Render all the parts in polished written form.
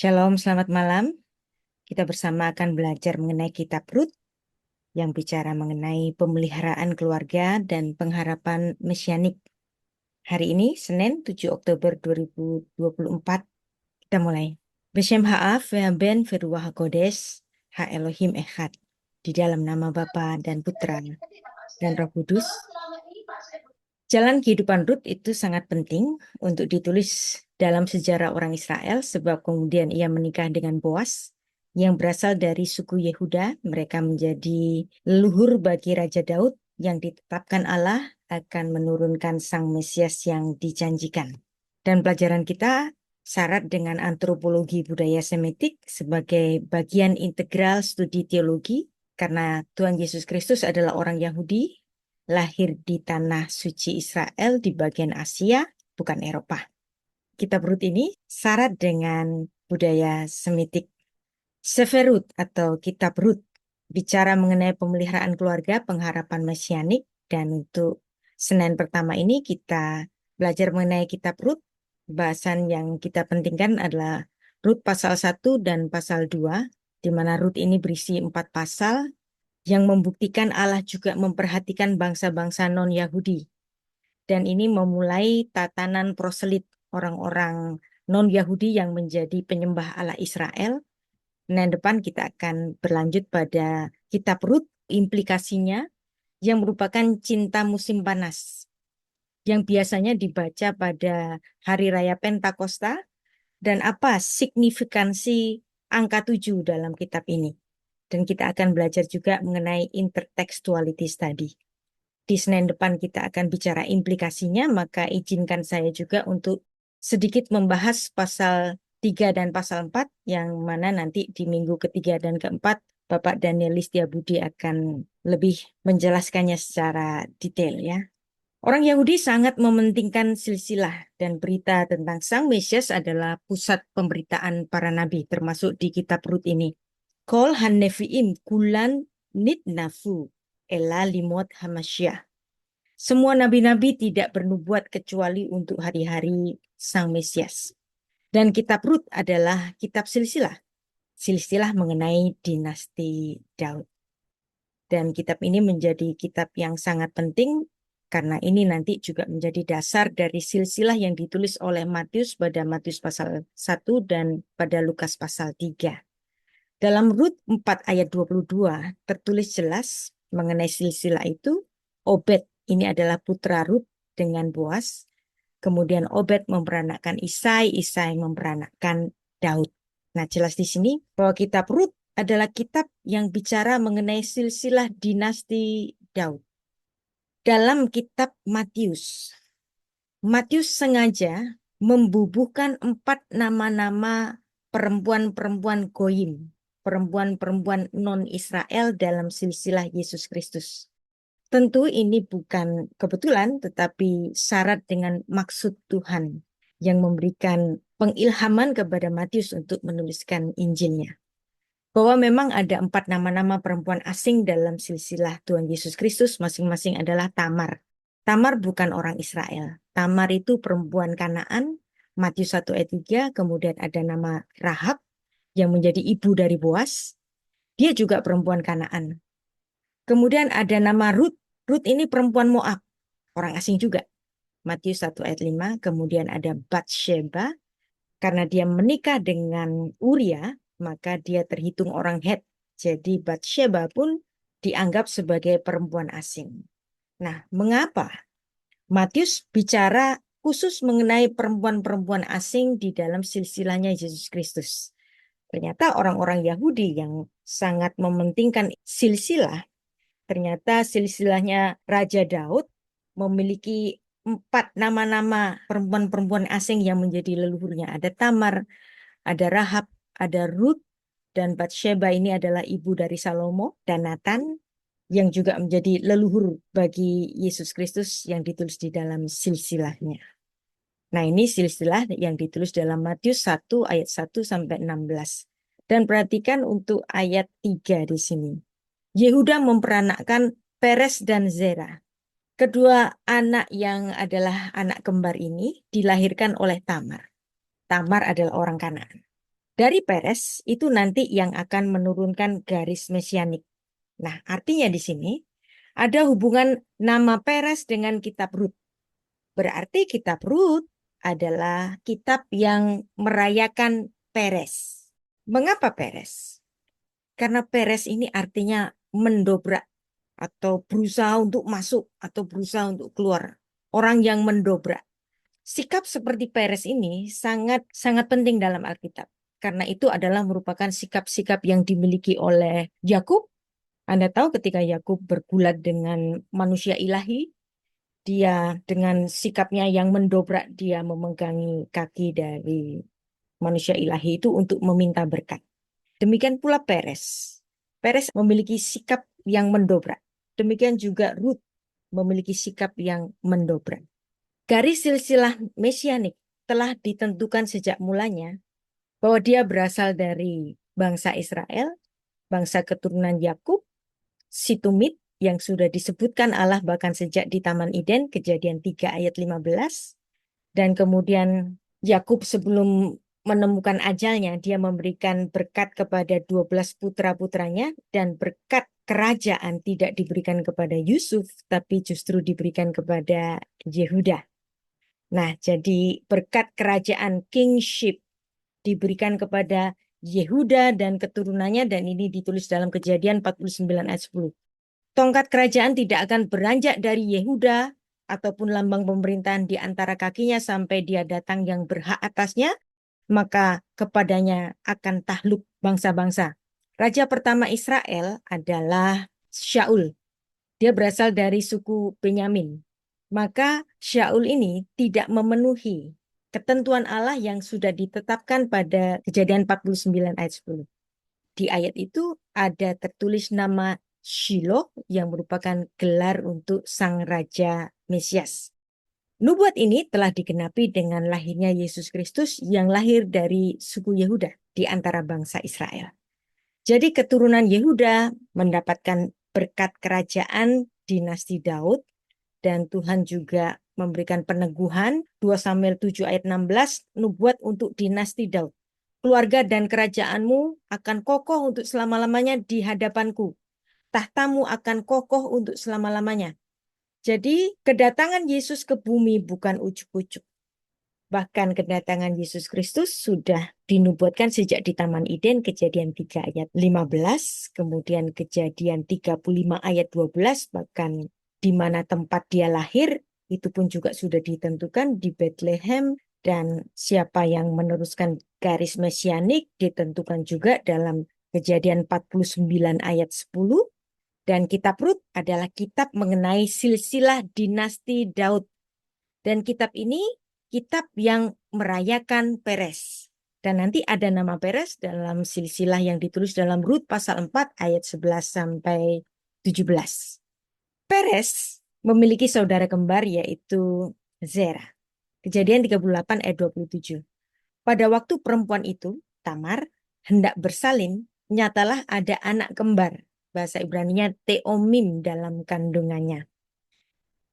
Shalom, selamat malam. Kita bersama akan belajar mengenai kitab Rut yang bicara mengenai pemeliharaan keluarga dan pengharapan mesianik. Hari ini, Senin 7 Oktober 2024, kita mulai. Beshem ha'af ve'aben ve'ruach hakodesh ha'elohim echad. Di dalam nama Bapa dan Putra dan Roh Kudus. Jalan kehidupan Rut itu sangat penting untuk ditulis dalam sejarah orang Israel sebab kemudian ia menikah dengan Boas yang berasal dari suku Yehuda. Mereka menjadi leluhur bagi Raja Daud yang ditetapkan Allah akan menurunkan Sang Mesias yang dijanjikan. Dan pelajaran kita syarat dengan antropologi budaya Semitik sebagai bagian integral studi teologi karena Tuhan Yesus Kristus adalah orang Yahudi, lahir di tanah suci Israel di bagian Asia, bukan Eropa. Kitab Rut ini syarat dengan budaya Semitik. Sefer Rut atau Kitab Rut bicara mengenai pemeliharaan keluarga, pengharapan mesianik, dan untuk Senin pertama ini kita belajar mengenai Kitab Rut. Bahasan yang kita pentingkan adalah Rut pasal 1 dan pasal 2, di mana Rut ini berisi 4 pasal yang membuktikan Allah juga memperhatikan bangsa-bangsa non-Yahudi. Dan ini memulai tatanan proselit orang-orang non-Yahudi yang menjadi penyembah Allah Israel. Nah, depan kita akan berlanjut pada Kitab Rut, implikasinya yang merupakan cinta musim panas yang biasanya dibaca pada hari raya Pentakosta dan apa signifikansi angka 7 dalam kitab ini. Dan kita akan belajar juga mengenai intertekstualitas tadi. Di Senin depan kita akan bicara implikasinya, maka izinkan saya juga untuk sedikit membahas pasal 3 dan pasal 4, yang mana nanti di minggu ketiga dan keempat, Bapak Daniel Listiabudi akan lebih menjelaskannya secara detail ya. Orang Yahudi sangat mementingkan silsilah dan berita tentang Sang Mesias adalah pusat pemberitaan para nabi, termasuk di kitab Rut ini. Kol han-nevi'im kulan nitnafu ela limot hamasyah. Semua nabi-nabi tidak bernubuat kecuali untuk hari-hari Sang Mesias. Dan kitab Rut adalah kitab silsilah. Silsilah mengenai dinasti Daud. Dan kitab ini menjadi kitab yang sangat penting karena ini nanti juga menjadi dasar dari silsilah yang ditulis oleh Matius pada Matius pasal 1 dan pada Lukas pasal 3. Dalam Rut 4 ayat 22 tertulis jelas mengenai silsilah itu. Obed ini adalah putra Rut dengan Boas. Kemudian Obed memperanakkan Isai, Isai memperanakkan Daud. Nah, jelas di sini bahwa kitab Rut adalah kitab yang bicara mengenai silsilah dinasti Daud. Dalam kitab Matius, Matius sengaja membubuhkan 4 nama-nama perempuan-perempuan goyim, perempuan-perempuan non-Israel dalam silsilah Yesus Kristus. Tentu ini bukan kebetulan, tetapi syarat dengan maksud Tuhan yang memberikan pengilhaman kepada Matius untuk menuliskan Injilnya. Bahwa memang ada 4 nama-nama perempuan asing dalam silsilah Tuhan Yesus Kristus, masing-masing adalah Tamar. Tamar bukan orang Israel. Tamar itu perempuan Kanaan, Matius 1 ayat 3, kemudian ada nama Rahab yang menjadi ibu dari Boas. Dia juga perempuan Kanaan. Kemudian ada nama Rut. Rut ini perempuan Moab, orang asing juga. Matius 1 ayat 5, kemudian ada Batsheba, karena dia menikah dengan Uria, maka dia terhitung orang Het. Jadi Batsheba pun dianggap sebagai perempuan asing. Nah, mengapa Matius bicara khusus mengenai perempuan-perempuan asing di dalam silsilahnya Yesus Kristus? Ternyata orang-orang Yahudi yang sangat mementingkan silsilah, ternyata silsilahnya Raja Daud memiliki 4 nama-nama perempuan-perempuan asing yang menjadi leluhurnya. Ada Tamar, ada Rahab, ada Rut, dan Batsheba ini adalah ibu dari Salomo dan Nathan yang juga menjadi leluhur bagi Yesus Kristus yang ditulis di dalam silsilahnya. Nah, ini silsilah yang ditulis dalam Matius 1 ayat 1 sampai 16. Dan perhatikan untuk ayat 3 di sini. Yehuda memperanakkan Peres dan Zerah. Kedua anak yang adalah anak kembar ini dilahirkan oleh Tamar. Tamar adalah orang Kanaan. Dari Peres itu nanti yang akan menurunkan garis mesianik. Nah, artinya di sini ada hubungan nama Peres dengan kitab Rut. Berarti kitab Rut adalah kitab yang merayakan Peres. Mengapa Peres? Karena Peres ini artinya mendobrak atau berusaha untuk masuk atau berusaha untuk keluar. Orang yang mendobrak. Sikap seperti Peres ini sangat sangat penting dalam Alkitab. Karena itu adalah merupakan sikap-sikap yang dimiliki oleh Yakub. Anda tahu ketika Yakub bergulat dengan manusia ilahi, dia dengan sikapnya yang mendobrak, dia memegangi kaki dari manusia ilahi itu untuk meminta berkat. Demikian pula Peres. Peres memiliki sikap yang mendobrak. Demikian juga Ruth memiliki sikap yang mendobrak. Garis silsilah mesianik telah ditentukan sejak mulanya bahwa dia berasal dari bangsa Israel, bangsa keturunan Yakub, Situmit yang sudah disebutkan Allah bahkan sejak di Taman Eden, Kejadian 3 ayat 15. Dan kemudian Yakub sebelum menemukan ajalnya, dia memberikan berkat kepada 12 putra-putranya, dan berkat kerajaan tidak diberikan kepada Yusuf, tapi justru diberikan kepada Yehuda. Nah, jadi berkat kerajaan kingship diberikan kepada Yehuda dan keturunannya, dan ini ditulis dalam Kejadian 49 ayat 10. Tongkat kerajaan tidak akan beranjak dari Yehuda ataupun lambang pemerintahan di antara kakinya sampai dia datang yang berhak atasnya, maka kepadanya akan takluk bangsa-bangsa. Raja pertama Israel adalah Shaul. Dia berasal dari suku Benyamin. Maka Shaul ini tidak memenuhi ketentuan Allah yang sudah ditetapkan pada Kejadian 49 ayat 10. Di ayat itu ada tertulis nama Shiloh yang merupakan gelar untuk sang Raja Mesias. Nubuat ini telah digenapi dengan lahirnya Yesus Kristus yang lahir dari suku Yehuda di antara bangsa Israel. Jadi keturunan Yehuda mendapatkan berkat kerajaan dinasti Daud, dan Tuhan juga memberikan peneguhan 2 Samuel 7 ayat 16, nubuat untuk dinasti Daud. Keluarga dan kerajaanmu akan kokoh untuk selama-lamanya di hadapanku. Tahtamu akan kokoh untuk selama-lamanya. Jadi kedatangan Yesus ke bumi bukan ujuk-ujuk. Bahkan kedatangan Yesus Kristus sudah dinubuatkan sejak di Taman Eden, Kejadian 3 ayat 15, kemudian Kejadian 35 ayat 12, bahkan di mana tempat dia lahir, itu pun juga sudah ditentukan di Bethlehem, dan siapa yang meneruskan garis mesianik ditentukan juga dalam Kejadian 49 ayat 10, dan kitab Rut adalah kitab mengenai silsilah dinasti Daud. Dan kitab ini kitab yang merayakan Peres. Dan nanti ada nama Peres dalam silsilah yang ditulis dalam Rut pasal 4 ayat 11 sampai 17. Peres memiliki saudara kembar yaitu Zerah. Kejadian 38 ayat 27. Pada waktu perempuan itu, Tamar, hendak bersalin, nyatalah ada anak kembar. Bahasa Ibraninya Teomim dalam kandungannya.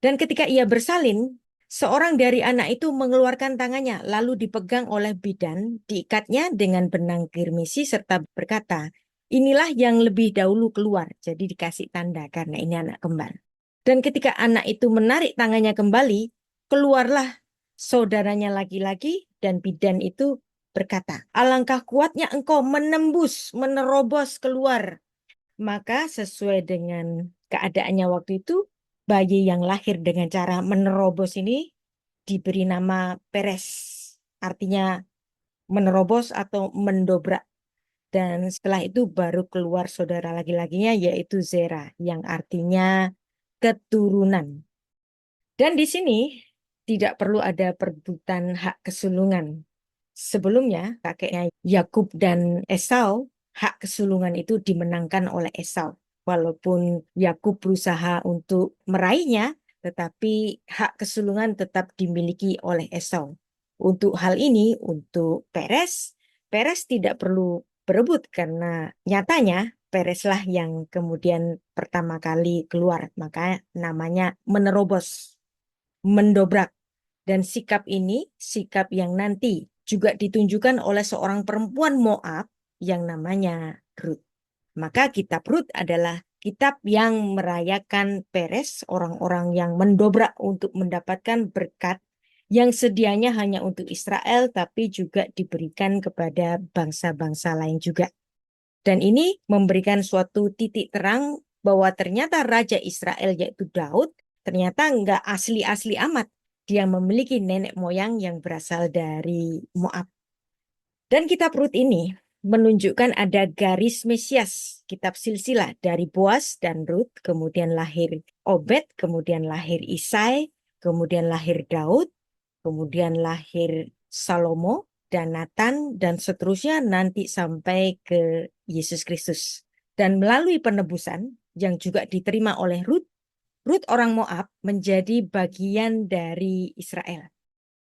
Dan ketika ia bersalin, seorang dari anak itu mengeluarkan tangannya, lalu dipegang oleh bidan, diikatnya dengan benang kirmisi serta berkata, inilah yang lebih dahulu keluar. Jadi dikasih tanda karena ini anak kembar. Dan ketika anak itu menarik tangannya kembali, keluarlah saudaranya laki-laki, dan bidan itu berkata, alangkah kuatnya engkau menembus, menerobos keluar. Maka sesuai dengan keadaannya waktu itu, bayi yang lahir dengan cara menerobos ini diberi nama Peres. Artinya menerobos atau mendobrak. Dan setelah itu baru keluar saudara laki-lakinya yaitu Zerah yang artinya keturunan. Dan di sini tidak perlu ada perebutan hak kesulungan. Sebelumnya kakeknya Yakub dan Esau, hak kesulungan itu dimenangkan oleh Esau. Walaupun Yakub berusaha untuk meraihnya, tetapi hak kesulungan tetap dimiliki oleh Esau. Untuk hal ini, untuk Peres, Peres tidak perlu berebut karena nyatanya Pereslah yang kemudian pertama kali keluar. Maka namanya menerobos, mendobrak. Dan sikap ini, sikap yang nanti juga ditunjukkan oleh seorang perempuan Moab yang namanya Rut. Maka kitab Rut adalah kitab yang merayakan Peres, orang-orang yang mendobrak untuk mendapatkan berkat yang sedianya hanya untuk Israel, tapi juga diberikan kepada bangsa-bangsa lain juga. Dan ini memberikan suatu titik terang bahwa ternyata Raja Israel yaitu Daud ternyata nggak asli-asli amat. Dia memiliki nenek moyang yang berasal dari Moab. Dan kitab Rut ini menunjukkan ada garis Mesias, kitab silsilah dari Boas dan Rut, kemudian lahir Obed, kemudian lahir Isai, kemudian lahir Daud, kemudian lahir Salomo dan Nathan dan seterusnya nanti sampai ke Yesus Kristus. Dan melalui penebusan yang juga diterima oleh Rut, Rut orang Moab menjadi bagian dari Israel.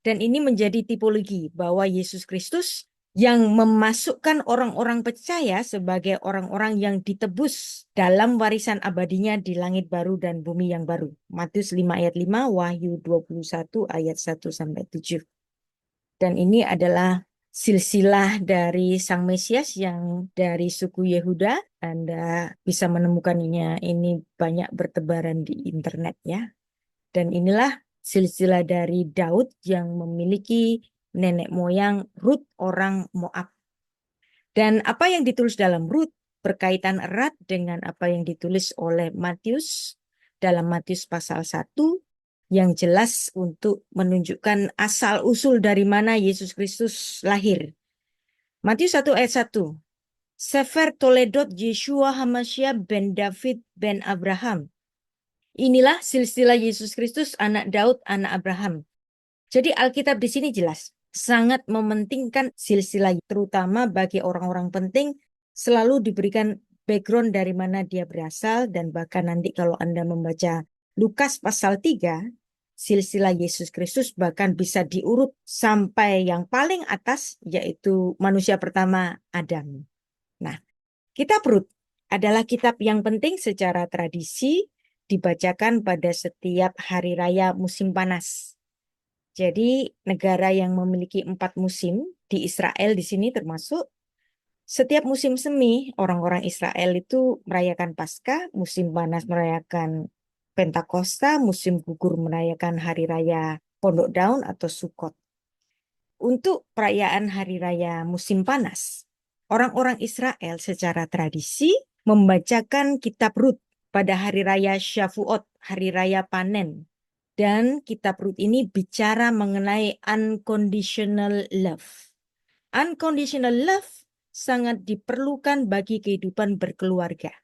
Dan ini menjadi tipologi bahwa Yesus Kristus yang memasukkan orang-orang percaya sebagai orang-orang yang ditebus dalam warisan abadinya di langit baru dan bumi yang baru. Matius 5 ayat 5, Wahyu 21 ayat 1-7. Dan ini adalah silsilah dari Sang Mesias yang dari suku Yehuda. Anda bisa menemukannya ini banyak bertebaran di internet ya. Dan inilah silsilah dari Daud yang memiliki nenek moyang Rut orang Moab. Dan apa yang ditulis dalam Rut berkaitan erat dengan apa yang ditulis oleh Matius dalam Matius pasal 1 yang jelas untuk menunjukkan asal-usul dari mana Yesus Kristus lahir. Matius 1 ayat 1. Sefer Toledot Yeshua Hamashiach ben David ben Abraham. Inilah silsilah Yesus Kristus, anak Daud, anak Abraham. Jadi Alkitab di sini jelas, sangat mementingkan silsilah, terutama bagi orang-orang penting, selalu diberikan background dari mana dia berasal, dan bahkan nanti kalau Anda membaca Lukas pasal 3, silsilah Yesus Kristus bahkan bisa diurut sampai yang paling atas, yaitu manusia pertama Adam. Nah, kitab Rut adalah kitab yang penting secara tradisi, dibacakan pada setiap hari raya musim panas. Jadi negara yang memiliki 4 musim di Israel di sini termasuk, setiap musim semi orang-orang Israel itu merayakan Paskah, musim panas merayakan Pentakosta, musim gugur merayakan hari raya Pondok Daun atau Sukot. Untuk perayaan hari raya musim panas, orang-orang Israel secara tradisi membacakan kitab Rut pada hari raya Shavuot, hari raya panen. Dan kitab Rut ini bicara mengenai unconditional love. Unconditional love sangat diperlukan bagi kehidupan berkeluarga.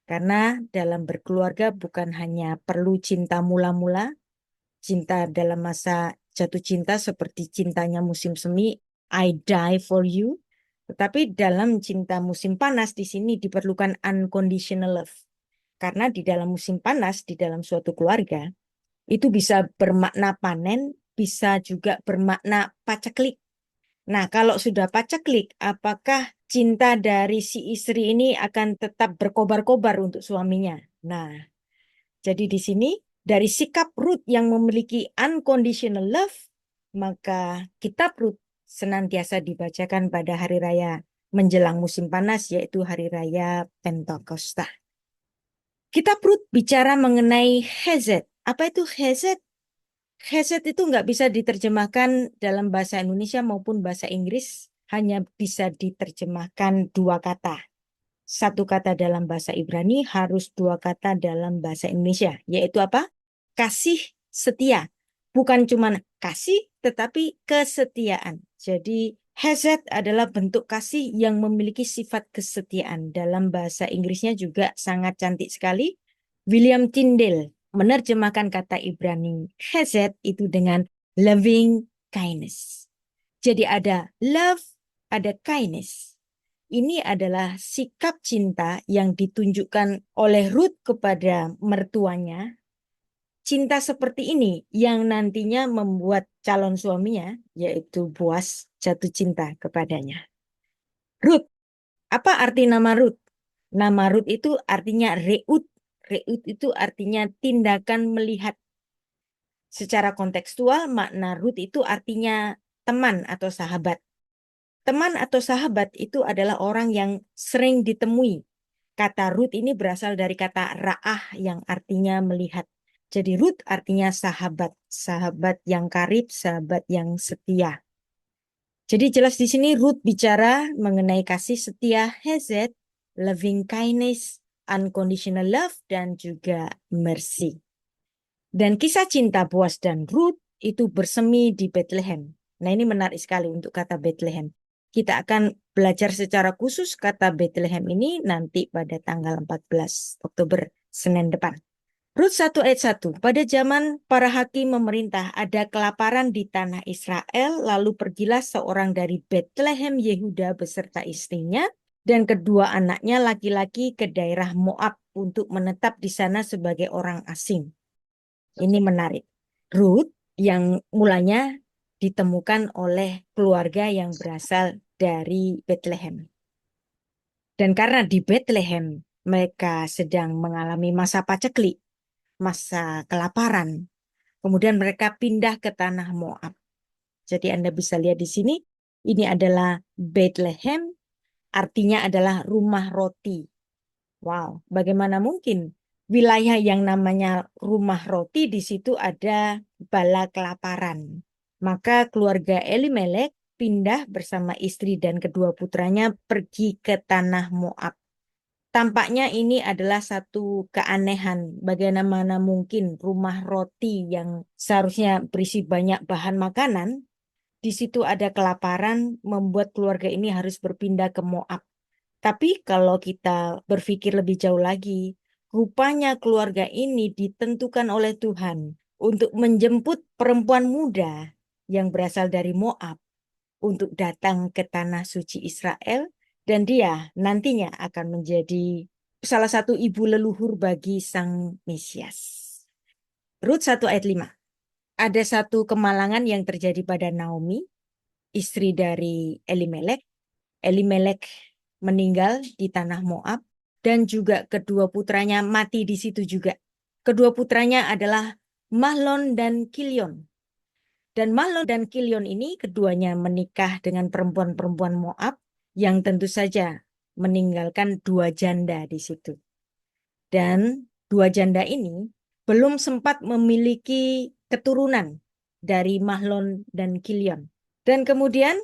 Karena dalam berkeluarga bukan hanya perlu cinta mula-mula, cinta dalam masa jatuh cinta seperti cintanya musim semi, I die for you. Tetapi dalam cinta musim panas di sini diperlukan unconditional love. Karena di dalam musim panas, di dalam suatu keluarga, itu bisa bermakna panen, bisa juga bermakna paceklik. Nah, kalau sudah paceklik, apakah cinta dari si istri ini akan tetap berkobar-kobar untuk suaminya? Nah, jadi di sini dari sikap Rut yang memiliki unconditional love, maka kitab Rut senantiasa dibacakan pada hari raya menjelang musim panas, yaitu hari raya Pentakosta. Kitab Rut bicara mengenai Hesed. Apa itu Hesed? Hesed itu nggak bisa diterjemahkan dalam bahasa Indonesia maupun bahasa Inggris, hanya bisa diterjemahkan 2 kata. 1 kata dalam bahasa Ibrani, harus 2 kata dalam bahasa Indonesia, yaitu apa? Kasih setia. Bukan cuma kasih, tetapi kesetiaan. Jadi Hesed adalah bentuk kasih yang memiliki sifat kesetiaan. Dalam bahasa Inggrisnya juga sangat cantik sekali. William Tyndale menerjemahkan kata Ibrani Hesed itu dengan loving kindness. Jadi ada love, ada kindness. Ini adalah sikap cinta yang ditunjukkan oleh Rut kepada mertuanya. Cinta seperti ini yang nantinya membuat calon suaminya, yaitu Boas, jatuh cinta kepadanya. Rut, apa arti nama Rut? Nama Rut itu artinya reut. Reut itu artinya tindakan melihat. Secara kontekstual, makna Rut itu artinya teman atau sahabat. Teman atau sahabat itu adalah orang yang sering ditemui. Kata Rut ini berasal dari kata ra'ah yang artinya melihat. Jadi Rut artinya sahabat, sahabat yang karib, sahabat yang setia. Jadi jelas di sini Rut bicara mengenai kasih setia Hesed, loving kindness, unconditional love, dan juga mercy. Dan kisah cinta Boaz dan Ruth itu bersemi di Bethlehem. Nah, ini menarik sekali untuk kata Bethlehem. Kita akan belajar secara khusus kata Bethlehem ini nanti pada tanggal 14 Oktober, Senin depan. Rut 1 ayat 1. Pada zaman para hakim memerintah, ada kelaparan di tanah Israel, lalu pergilah seorang dari Bethlehem Yehuda beserta istrinya dan kedua anaknya laki-laki ke daerah Moab untuk menetap di sana sebagai orang asing. Ini menarik. Rut yang mulanya ditemukan oleh keluarga yang berasal dari Bethlehem. Dan karena di Bethlehem mereka sedang mengalami masa paceklik, masa kelaparan. Kemudian mereka pindah ke tanah Moab. Jadi Anda bisa lihat di sini, ini adalah Bethlehem, artinya adalah rumah roti. Wow, bagaimana mungkin wilayah yang namanya rumah roti di situ ada bala kelaparan. Maka keluarga Elimelek pindah bersama istri dan kedua putranya pergi ke tanah Moab. Tampaknya ini adalah satu keanehan. Bagaimana mungkin rumah roti yang seharusnya berisi banyak bahan makanan, di situ ada kelaparan membuat keluarga ini harus berpindah ke Moab. Tapi kalau kita berpikir lebih jauh lagi, rupanya keluarga ini ditentukan oleh Tuhan untuk menjemput perempuan muda yang berasal dari Moab untuk datang ke tanah suci Israel. Dan dia nantinya akan menjadi salah satu ibu leluhur bagi sang Mesias. Rut 1 ayat 5. Ada satu kemalangan yang terjadi pada Naomi, istri dari Elimelek. Elimelek meninggal di tanah Moab dan juga kedua putranya mati di situ juga. Kedua putranya adalah Mahlon dan Kilion. Dan Mahlon dan Kilion ini keduanya menikah dengan perempuan-perempuan Moab yang tentu saja meninggalkan dua janda di situ. Dan dua janda ini belum sempat memiliki keturunan dari Mahlon dan Kilion. Dan kemudian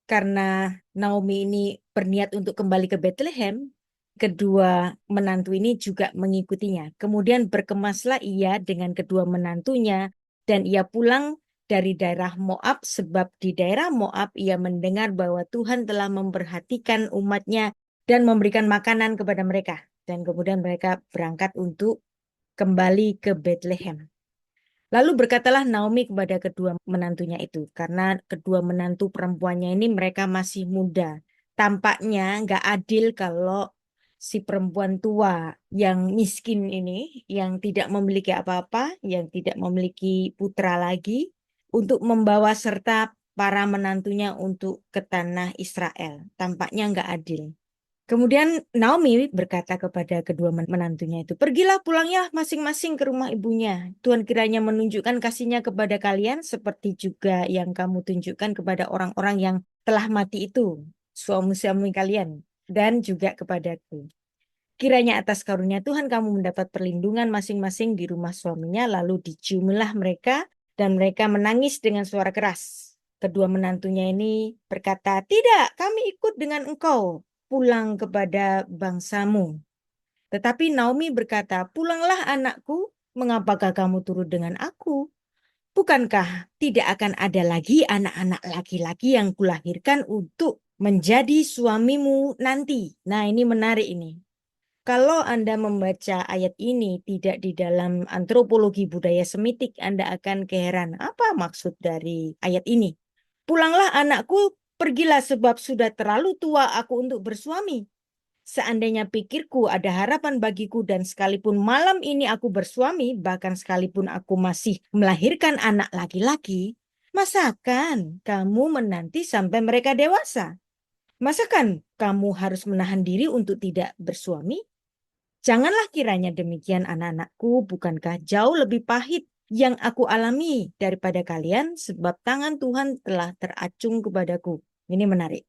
karena Naomi ini berniat untuk kembali ke Bethlehem, kedua menantu ini juga mengikutinya. Kemudian berkemaslah ia dengan kedua menantunya dan ia pulang dari daerah Moab, sebab di daerah Moab ia mendengar bahwa Tuhan telah memperhatikan umatnya dan memberikan makanan kepada mereka. Dan kemudian mereka berangkat untuk kembali ke Bethlehem. Lalu berkatalah Naomi kepada kedua menantunya itu, karena kedua menantu perempuannya ini mereka masih muda. Tampaknya nggak adil kalau si perempuan tua yang miskin ini, yang tidak memiliki apa-apa, yang tidak memiliki putra lagi, untuk membawa serta para menantunya untuk ke tanah Israel. Tampaknya nggak adil. Kemudian Naomi berkata kepada kedua menantunya itu, pergilah pulang ya masing-masing ke rumah ibunya. Tuhan kiranya menunjukkan kasihnya kepada kalian seperti juga yang kamu tunjukkan kepada orang-orang yang telah mati itu, suami-suami kalian, dan juga kepadaku. Kiranya atas karunia Tuhan kamu mendapat perlindungan masing-masing di rumah suaminya, lalu diciumilah mereka dan mereka menangis dengan suara keras. Kedua menantunya ini berkata, tidak, kami ikut dengan engkau pulang kepada bangsamu. Tetapi Naomi berkata, pulanglah anakku, mengapakah kamu turut dengan aku? Bukankah tidak akan ada lagi anak-anak laki-laki yang kulahirkan untuk menjadi suamimu nanti? Nah, ini menarik ini. Kalau Anda membaca ayat ini tidak di dalam antropologi budaya Semitik, Anda akan keheran apa maksud dari ayat ini. Pulanglah anakku, pergilah sebab sudah terlalu tua aku untuk bersuami. Seandainya pikirku ada harapan bagiku dan sekalipun malam ini aku bersuami, bahkan sekalipun aku masih melahirkan anak laki-laki, masakan kamu menanti sampai mereka dewasa? Masakan kamu harus menahan diri untuk tidak bersuami? Janganlah kiranya demikian anak-anakku, bukankah jauh lebih pahit yang aku alami daripada kalian, sebab tangan Tuhan telah teracung kepadaku. Ini menarik.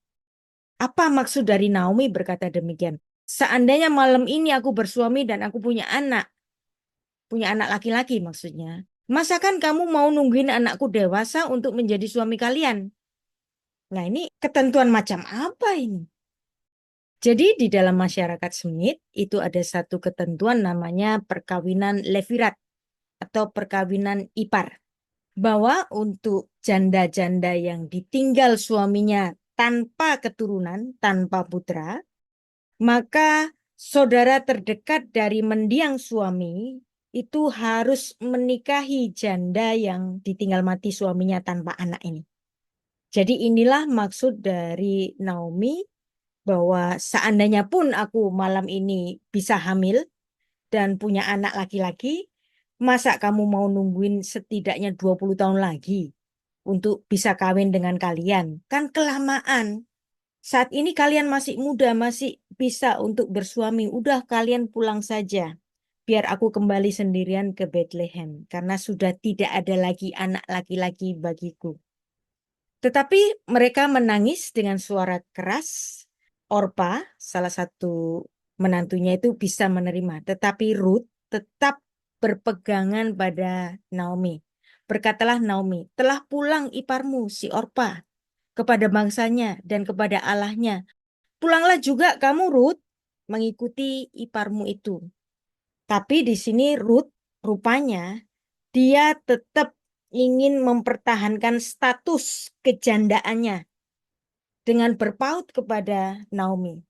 Apa maksud dari Naomi berkata demikian? Seandainya malam ini aku bersuami dan aku punya anak laki-laki maksudnya. Masakan kamu mau nungguin anakku dewasa untuk menjadi suami kalian? Nah, ini ketentuan macam apa ini? Jadi di dalam masyarakat Semit itu ada satu ketentuan namanya perkawinan levirat atau perkawinan ipar. Bahwa untuk janda-janda yang ditinggal suaminya tanpa keturunan, tanpa putra, maka saudara terdekat dari mendiang suami itu harus menikahi janda yang ditinggal mati suaminya tanpa anak ini. Jadi inilah maksud dari Naomi bahwa seandainya pun aku malam ini bisa hamil dan punya anak laki-laki, masa kamu mau nungguin setidaknya 20 tahun lagi untuk bisa kawin dengan kalian? Kan kelamaan. Saat ini kalian masih muda, masih bisa untuk bersuami. Udah kalian pulang saja. Biar aku kembali sendirian ke Bethlehem. Karena sudah tidak ada lagi anak laki-laki bagiku. Tetapi mereka menangis dengan suara keras. Orpa, salah satu menantunya itu bisa menerima. Tetapi Ruth tetap berpegangan pada Naomi. Berkatalah Naomi, telah pulang iparmu si Orpa kepada bangsanya dan kepada Allahnya. Pulanglah juga kamu Ruth mengikuti iparmu itu. Tapi di sini Ruth rupanya dia tetap ingin mempertahankan status kejandaannya dengan berpaut kepada Naomi.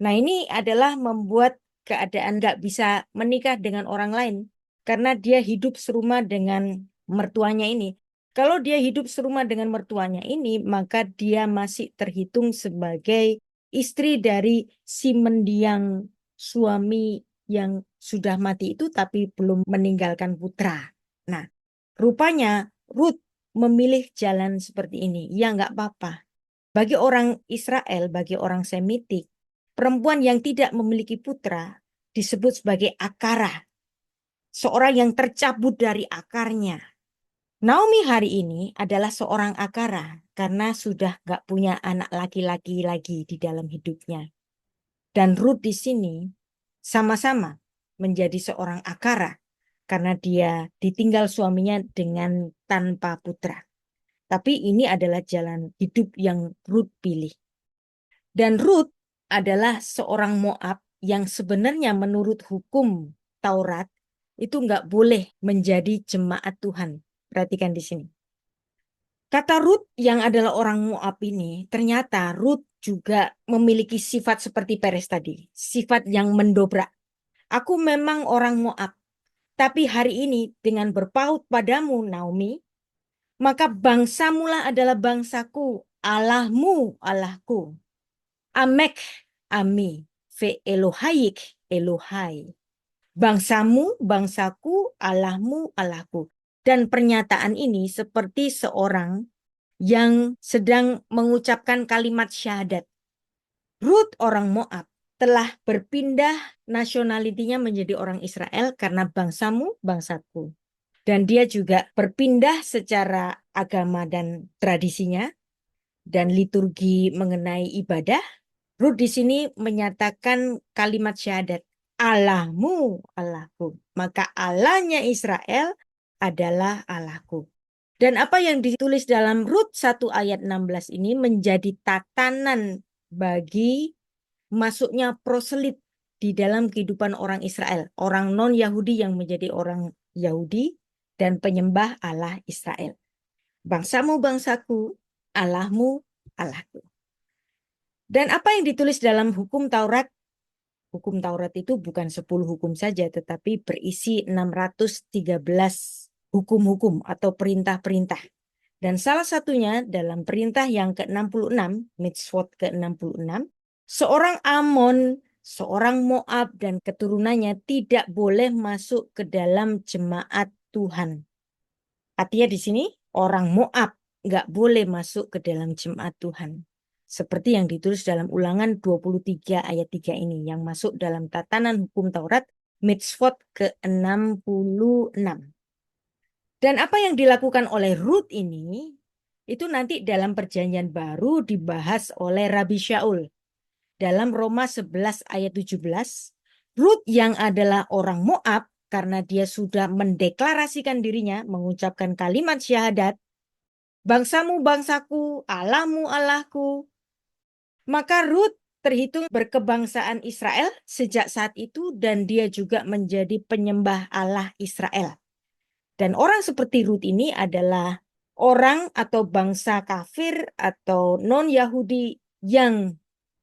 Nah ini adalah membuat keadaan gak bisa menikah dengan orang lain karena dia hidup serumah dengan mertuanya ini. Kalau dia hidup serumah dengan mertuanya ini, maka dia masih terhitung sebagai istri dari si mendiang suami yang sudah mati itu tapi belum meninggalkan putra. Nah, rupanya Ruth memilih jalan seperti ini. Ya nggak apa-apa. Bagi orang Israel, bagi orang Semitik, perempuan yang tidak memiliki putra disebut sebagai akara. Seorang yang tercabut dari akarnya. Naomi hari ini adalah seorang akara karena sudah gak punya anak laki-laki lagi di dalam hidupnya. Dan Ruth di sini sama-sama menjadi seorang akara karena dia ditinggal suaminya dengan tanpa putra. Tapi ini adalah jalan hidup yang Ruth pilih. Dan Ruth adalah seorang Moab yang sebenarnya menurut hukum Taurat itu nggak boleh menjadi jemaat Tuhan. Perhatikan di sini. Kata Ruth yang adalah orang Moab ini, ternyata Ruth juga memiliki sifat seperti Peres tadi. Sifat yang mendobrak. Aku memang orang Moab, tapi hari ini dengan berpaut padamu Naomi, maka bangsamulah adalah bangsaku, Allahmu Allahku. Amek, Ami, Ve Elohayik, Elohai. Bangsamu, bangsaku, Allahmu, Allahku. Dan pernyataan ini seperti seorang yang sedang mengucapkan kalimat syahadat. Ruth orang Moab telah berpindah nasionalitinya menjadi orang Israel karena bangsamu, bangsaku. Dan dia juga berpindah secara agama dan tradisinya dan liturgi mengenai ibadah. Ruth di sini menyatakan kalimat syahadat. Allahmu, Allahku. Maka Allahnya Israel adalah Allahku. Dan apa yang ditulis dalam Rut 1 ayat 16 ini menjadi tatanan bagi masuknya proselit di dalam kehidupan orang Israel. Orang non-Yahudi yang menjadi orang Yahudi dan penyembah Allah Israel. Bangsamu, bangsaku, Allahmu, Allahku. Dan apa yang ditulis dalam hukum Taurat? Hukum Taurat itu bukan 10 hukum saja, tetapi berisi 613 hukum-hukum atau perintah-perintah. Dan salah satunya dalam perintah yang ke-66, mitzvot ke-66, seorang Amon, seorang Moab dan keturunannya tidak boleh masuk ke dalam jemaat Tuhan. Artinya di sini orang Moab nggak boleh masuk ke dalam jemaat Tuhan. Seperti yang ditulis dalam Ulangan 23 ayat 3 ini yang masuk dalam tatanan hukum Taurat mitzvot ke-66. Dan apa yang dilakukan oleh Ruth ini itu nanti dalam perjanjian baru dibahas oleh Rabbi Shaul. Dalam Roma 11 ayat 17, Ruth yang adalah orang Moab karena dia sudah mendeklarasikan dirinya mengucapkan kalimat syahadat, bangsamu bangsaku, Allahmu Allahku. Maka Ruth terhitung berkebangsaan Israel sejak saat itu dan dia juga menjadi penyembah Allah Israel. Dan orang seperti Rut ini adalah orang atau bangsa kafir atau non-Yahudi yang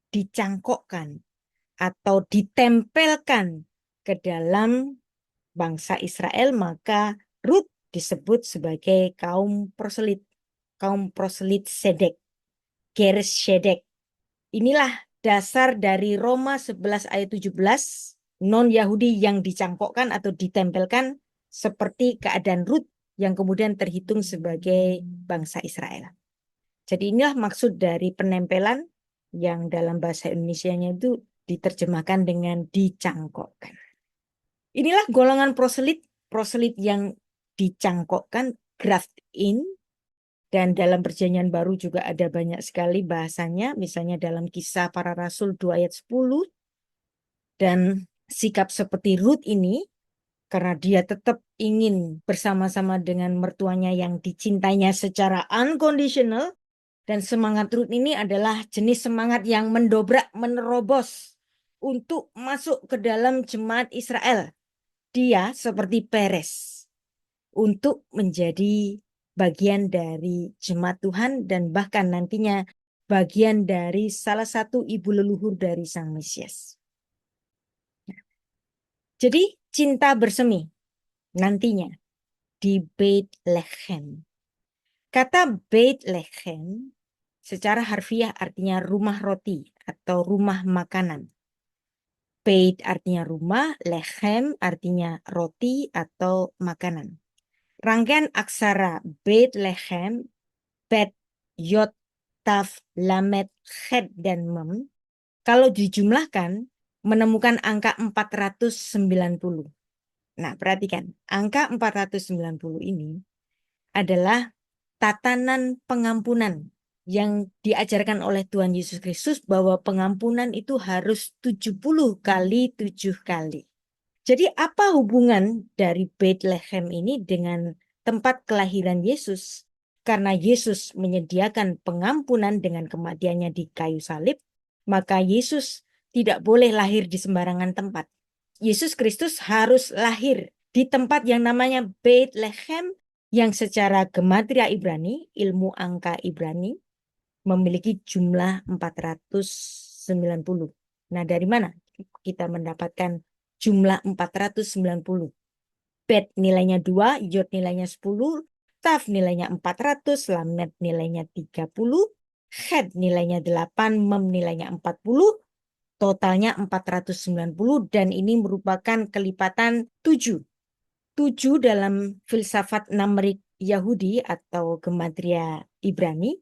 dicangkokkan atau ditempelkan ke dalam bangsa Israel, maka Rut disebut sebagai kaum proselit Sedek, Geres Sedek. Inilah dasar dari Roma 11 ayat 17, non-Yahudi yang dicangkokkan atau ditempelkan seperti keadaan Rut yang kemudian terhitung sebagai bangsa Israel. Jadi inilah maksud dari penempelan yang dalam bahasa Indonesianya itu diterjemahkan dengan dicangkokkan. Inilah golongan proselit yang dicangkokkan, graft in. Dan dalam perjanjian baru juga ada banyak sekali bahasanya. Misalnya dalam Kisah Para Rasul 2 ayat 10. Dan sikap seperti Rut ini, karena dia tetap ingin bersama-sama dengan mertuanya yang dicintainya secara unconditional. Dan semangat Rut ini adalah jenis semangat yang mendobrak, menerobos untuk masuk ke dalam jemaat Israel. Dia seperti Peres untuk menjadi bagian dari jemaat Tuhan dan bahkan nantinya bagian dari salah satu ibu leluhur dari Sang Mesias. Jadi cinta bersemi nantinya di Bethlehem. Kata Bethlehem secara harfiah artinya rumah roti atau rumah makanan. Beit artinya rumah, lechem artinya roti atau makanan. Rangkaian aksara Bethlehem, Bet, Yod, Taf, Lamet, Chet, dan Mem, kalau dijumlahkan menemukan angka 490. Nah, perhatikan, angka 490 ini adalah tatanan pengampunan yang diajarkan oleh Tuhan Yesus Kristus bahwa pengampunan itu harus 70 kali 7 kali. Jadi apa hubungan dari Bethlehem ini dengan tempat kelahiran Yesus? Karena Yesus menyediakan pengampunan dengan kematiannya di kayu salib, maka Yesus tidak boleh lahir di sembarangan tempat. Yesus Kristus harus lahir di tempat yang namanya Bethlehem yang secara gematria Ibrani, ilmu angka Ibrani, memiliki jumlah 490. Nah, dari mana kita mendapatkan jumlah 490? Bet nilainya 2, Yod nilainya 10, Taf nilainya 400, Lamet nilainya 30, Chet nilainya 8, Mem nilainya 40, totalnya 490 dan ini merupakan kelipatan 7. 7 dalam filsafat numerik Yahudi atau gematria Ibrani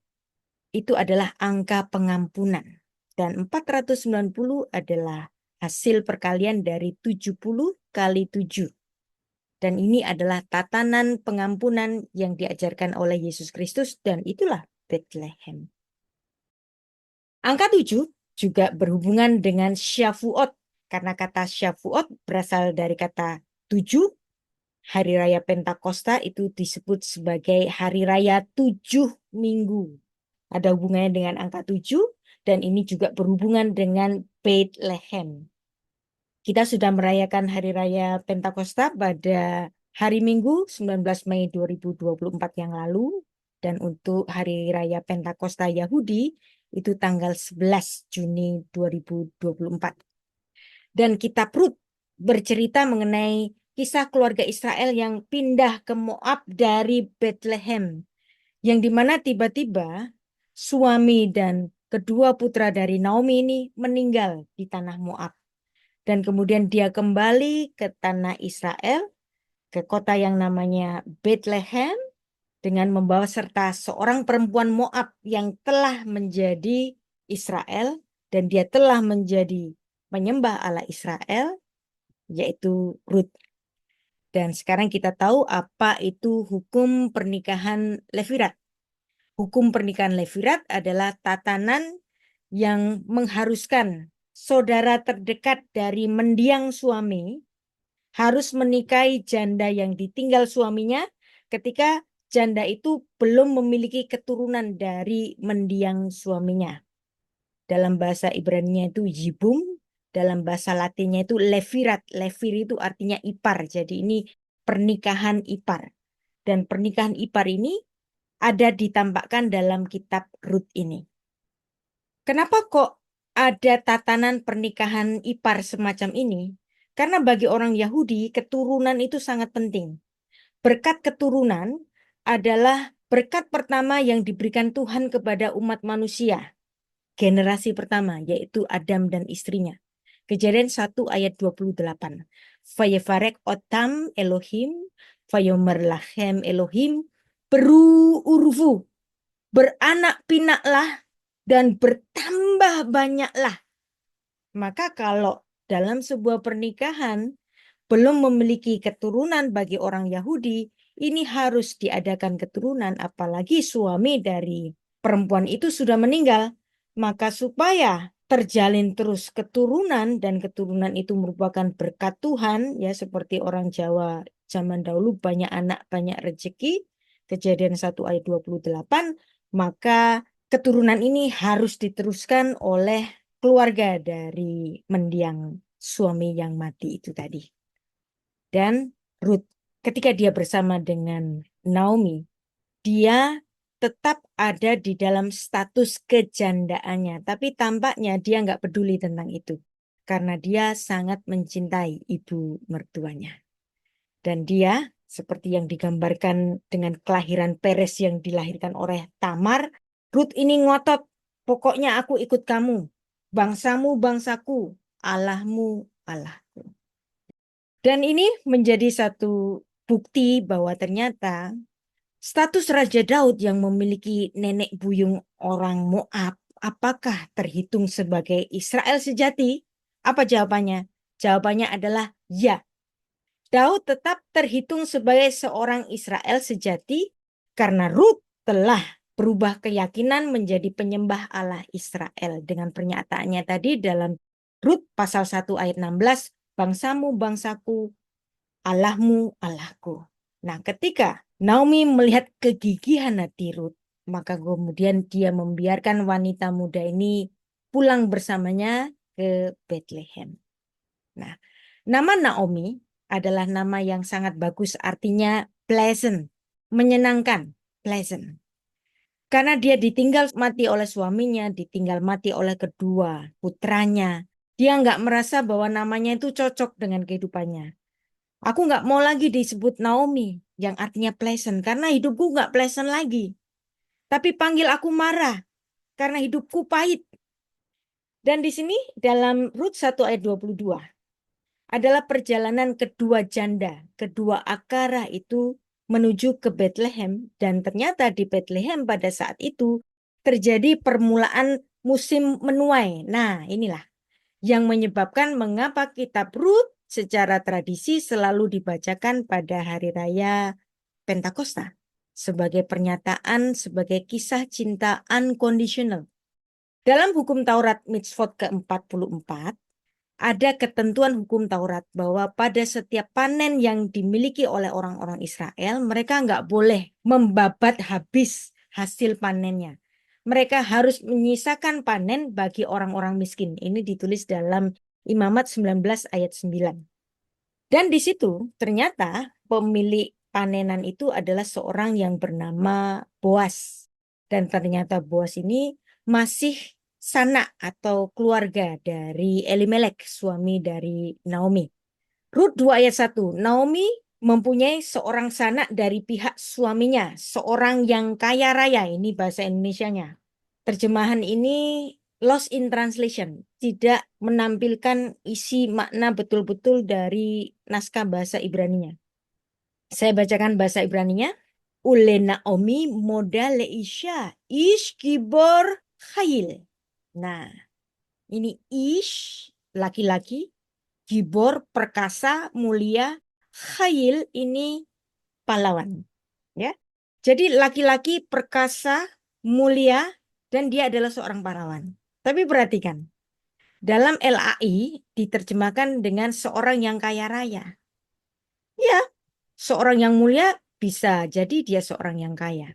itu adalah angka pengampunan. Dan 490 adalah hasil perkalian dari 70 kali 7. Dan ini adalah tatanan pengampunan yang diajarkan oleh Yesus Kristus dan itulah Bethlehem. Angka 7 juga berhubungan dengan Syavuot. Karena kata Syavuot berasal dari kata 7. Hari Raya Pentakosta itu disebut sebagai Hari Raya 7 minggu. Ada hubungannya dengan angka 7 dan ini juga berhubungan dengan Bethlehem. Kita sudah merayakan Hari Raya Pentakosta pada hari Minggu 19 Mei 2024 yang lalu. Dan untuk Hari Raya Pentakosta Yahudi itu tanggal 11 Juni 2024. Dan kitab Rut bercerita mengenai kisah keluarga Israel yang pindah ke Moab dari Bethlehem. Yang dimana tiba-tiba suami dan kedua putra dari Naomi ini meninggal di tanah Moab. Dan kemudian dia kembali ke tanah Israel, ke kota yang namanya Bethlehem, dengan membawa serta seorang perempuan Moab yang telah menjadi Israel, dan dia telah menjadi penyembah Allah Israel, yaitu Rut. Dan sekarang kita tahu apa itu hukum pernikahan Levirat. Hukum pernikahan Levirat adalah tatanan yang mengharuskan saudara terdekat dari mendiang suami harus menikahi janda yang ditinggal suaminya ketika janda itu belum memiliki keturunan dari mendiang suaminya. Dalam bahasa Ibrani itu Yibum, dalam bahasa Latinnya itu Levirat. Levir itu artinya ipar. Jadi ini pernikahan ipar. Dan pernikahan ipar ini ada ditampakkan dalam kitab Rut ini. Kenapa kok ada tatanan pernikahan ipar semacam ini? Karena bagi orang Yahudi, keturunan itu sangat penting. Berkat keturunan adalah berkat pertama yang diberikan Tuhan kepada umat manusia. Generasi pertama, yaitu Adam dan istrinya. Kejadian 1 ayat 28. Vayevarek otam Elohim, vayomer lachem Elohim, beru urvu, beranak pinaklah dan bertambah banyaklah. Maka kalau dalam sebuah pernikahan belum memiliki keturunan bagi orang Yahudi, ini harus diadakan keturunan, apalagi suami dari perempuan itu sudah meninggal. Maka supaya terjalin terus keturunan dan keturunan itu merupakan berkat Tuhan, ya seperti orang Jawa zaman dahulu banyak anak banyak rezeki, Kejadian 1 ayat 28, maka keturunan ini harus diteruskan oleh keluarga dari mendiang suami yang mati itu tadi. Dan Ruth, ketika dia bersama dengan Naomi, dia tetap ada di dalam status kejandaannya. Tapi tampaknya dia nggak peduli tentang itu. Karena dia sangat mencintai ibu mertuanya. Dan dia, seperti yang digambarkan dengan kelahiran Peres yang dilahirkan oleh Tamar, Ruth ini ngotot, pokoknya aku ikut kamu. Bangsamu, bangsaku, Allahmu, Allahku. Dan ini menjadi satu bukti bahwa ternyata status Raja Daud yang memiliki nenek buyung orang Moab, apakah terhitung sebagai Israel sejati? Apa jawabannya? Jawabannya adalah ya. Daud tetap terhitung sebagai seorang Israel sejati karena Ruth telah berubah keyakinan menjadi penyembah Allah Israel. Dengan pernyataannya tadi dalam Rut pasal 1 ayat 16, bangsamu, bangsaku, Allahmu, Allahku. Nah, ketika Naomi melihat kegigihan hati Rut, maka kemudian dia membiarkan wanita muda ini pulang bersamanya ke Bethlehem. Nah, nama Naomi adalah nama yang sangat bagus, artinya pleasant, menyenangkan, pleasant. Karena dia ditinggal mati oleh suaminya, ditinggal mati oleh kedua putranya. Dia nggak merasa bahwa namanya itu cocok dengan kehidupannya. Aku nggak mau lagi disebut Naomi, yang artinya pleasant, karena hidupku nggak pleasant lagi. Tapi panggil aku Mara, karena hidupku pahit. Dan di sini dalam Rut 1 ayat 22, adalah perjalanan kedua janda, kedua akara itu menuju ke Bethlehem. Dan ternyata di Bethlehem pada saat itu terjadi permulaan musim menuai. Nah, inilah yang menyebabkan mengapa kitab Rut secara tradisi selalu dibacakan pada hari raya Pentakosta sebagai pernyataan, sebagai kisah cinta unconditional. Dalam hukum Taurat Mitzvot ke-44, ada ketentuan hukum Taurat bahwa pada setiap panen yang dimiliki oleh orang-orang Israel, mereka nggak boleh membabat habis hasil panennya. Mereka harus menyisakan panen bagi orang-orang miskin. Ini ditulis dalam Imamat 19 ayat 9. Dan di situ ternyata pemilik panenan itu adalah seorang yang bernama Boas. Dan ternyata Boas ini masih sanak atau keluarga dari Elimelek, suami dari Naomi. Rut 2 ayat 1, Naomi mempunyai seorang sanak dari pihak suaminya, seorang yang kaya raya, ini bahasa Indonesianya. Terjemahan ini lost in translation, tidak menampilkan isi makna betul-betul dari naskah bahasa Ibraninya. Saya bacakan bahasa Ibraninya. Ule Naomi moda leisha ish gibor khayil. Nah, ini ish laki-laki, gibor perkasa, mulia, khayil ini pahlawan. Ya, jadi laki-laki perkasa, mulia, dan dia adalah seorang pahlawan. Tapi perhatikan, dalam LAI diterjemahkan dengan seorang yang kaya raya. Ya, seorang yang mulia bisa jadi dia seorang yang kaya.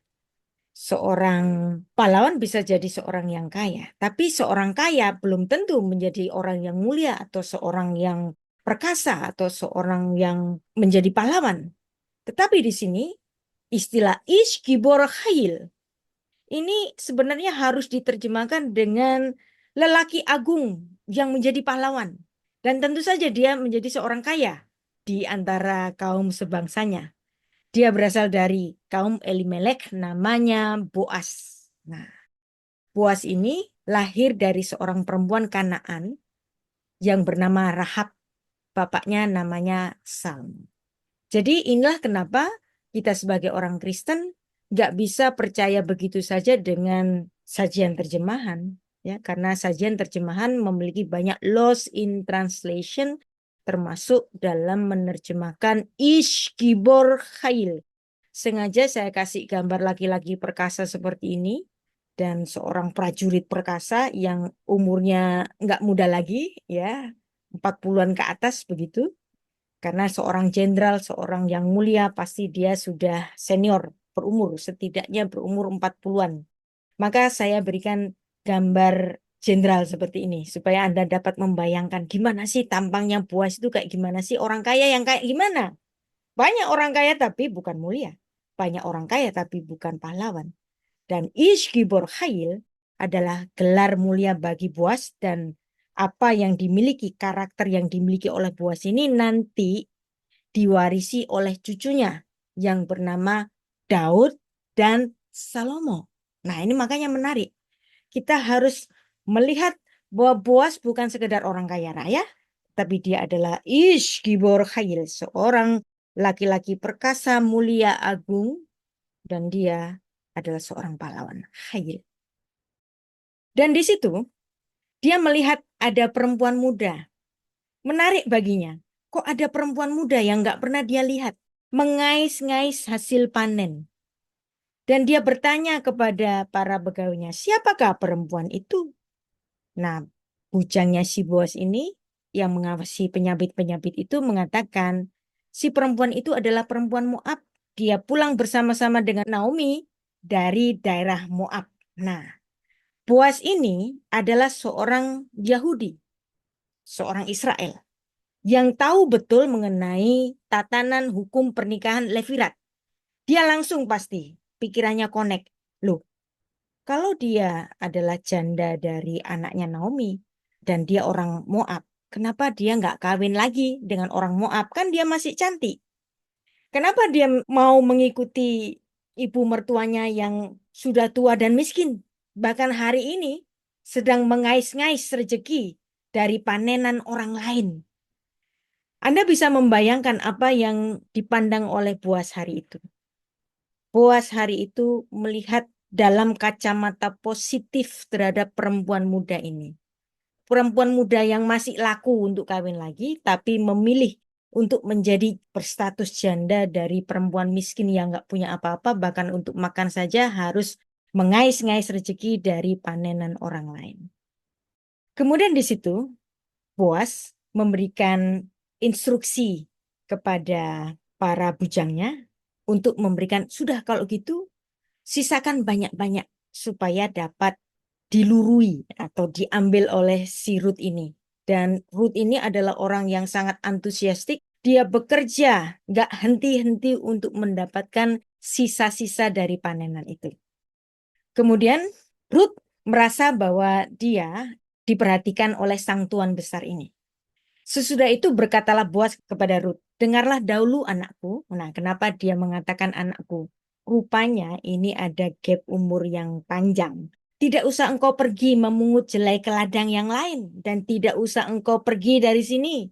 Seorang pahlawan bisa jadi seorang yang kaya, tapi seorang kaya belum tentu menjadi orang yang mulia atau seorang yang perkasa atau seorang yang menjadi pahlawan. Tetapi di sini istilah ish gibor khail ini sebenarnya harus diterjemahkan dengan lelaki agung yang menjadi pahlawan. Dan tentu saja dia menjadi seorang kaya di antara kaum sebangsanya. Dia berasal dari kaum Elimelek, namanya Boas. Nah, Boas ini lahir dari seorang perempuan Kanaan yang bernama Rahab. Bapaknya namanya Sam. Jadi inilah kenapa kita sebagai orang Kristen nggak bisa percaya begitu saja dengan sajian terjemahan. Ya, karena sajian terjemahan memiliki banyak loss in translation, termasuk dalam menerjemahkan Ish Gibor Khail. Sengaja saya kasih gambar laki-laki perkasa seperti ini dan seorang prajurit perkasa yang umurnya nggak muda lagi, ya 40-an ke atas begitu. Karena seorang jenderal, seorang yang mulia pasti dia sudah senior berumur, setidaknya berumur 40-an. Maka saya berikan gambar jenderal seperti ini supaya Anda dapat membayangkan gimana sih tampangnya Boas itu kayak gimana sih orang kaya yang kayak gimana. Banyak orang kaya tapi bukan mulia. Banyak orang kaya tapi bukan pahlawan. Dan Ish Gibor Khail adalah gelar mulia bagi Boas dan apa yang dimiliki, karakter yang dimiliki oleh Boas ini nanti diwarisi oleh cucunya yang bernama Daud dan Salomo. Nah, ini makanya menarik. Kita harus melihat bahwa Boas bukan sekedar orang kaya raya, tapi dia adalah Ish Gibor Khail, seorang laki-laki perkasa, mulia, agung, dan dia adalah seorang pahlawan Khail. Dan di situ dia melihat ada perempuan muda. Menarik baginya. Kok ada perempuan muda yang nggak pernah dia lihat? Mengais-ngais hasil panen. Dan dia bertanya kepada para begawinya, siapakah perempuan itu? Nah, bujangnya si Boas ini yang mengawasi penyabit-penyabit itu mengatakan, si perempuan itu adalah perempuan Moab. Dia pulang bersama-sama dengan Naomi dari daerah Moab. Nah, Boas ini adalah seorang Yahudi, seorang Israel, yang tahu betul mengenai tatanan hukum pernikahan Levirat. Dia langsung pasti pikirannya connect. Loh, kalau dia adalah janda dari anaknya Naomi dan dia orang Moab, kenapa dia nggak kawin lagi dengan orang Moab? Kan dia masih cantik. Kenapa dia mau mengikuti ibu mertuanya yang sudah tua dan miskin? Bahkan hari ini sedang mengais-ngais rezeki dari panenan orang lain. Anda bisa membayangkan apa yang dipandang oleh Boas hari itu. Boas hari itu melihat dalam kacamata positif terhadap perempuan muda ini. Perempuan muda yang masih laku untuk kawin lagi, tapi memilih untuk menjadi berstatus janda dari perempuan miskin yang nggak punya apa-apa, bahkan untuk makan saja harus mengais-ngais rezeki dari panenan orang lain. Kemudian di situ, Boas memberikan instruksi kepada para bujangnya untuk memberikan, sudah kalau gitu, sisakan banyak-banyak supaya dapat dilurui atau diambil oleh si Ruth ini. Dan Ruth ini adalah orang yang sangat antusiastik. Dia bekerja, nggak henti-henti untuk mendapatkan sisa-sisa dari panenan itu. Kemudian Ruth merasa bahwa dia diperhatikan oleh sang tuan besar ini. Sesudah itu berkatalah Boas kepada Ruth, dengarlah dahulu anakku. Nah, kenapa dia mengatakan anakku? Rupanya ini ada gap umur yang panjang. Tidak usah engkau pergi memungut jelai ke ladang yang lain. Dan tidak usah engkau pergi dari sini.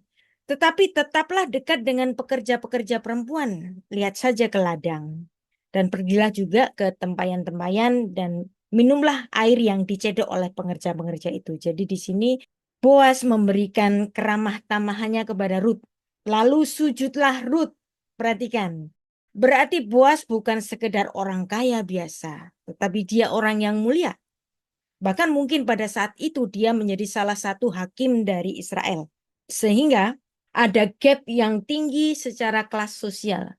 Tetapi tetaplah dekat dengan pekerja-pekerja perempuan. Lihat saja ke ladang. Dan pergilah juga ke tempayan-tempayan dan minumlah air yang dicedok oleh pengerja-pengerja itu. Jadi di sini Boas memberikan keramah tamahannya kepada Ruth. Lalu sujudlah Ruth. Perhatikan. Berarti Boas bukan sekedar orang kaya biasa, tetapi dia orang yang mulia. Bahkan mungkin pada saat itu dia menjadi salah satu hakim dari Israel. Sehingga ada gap yang tinggi secara kelas sosial.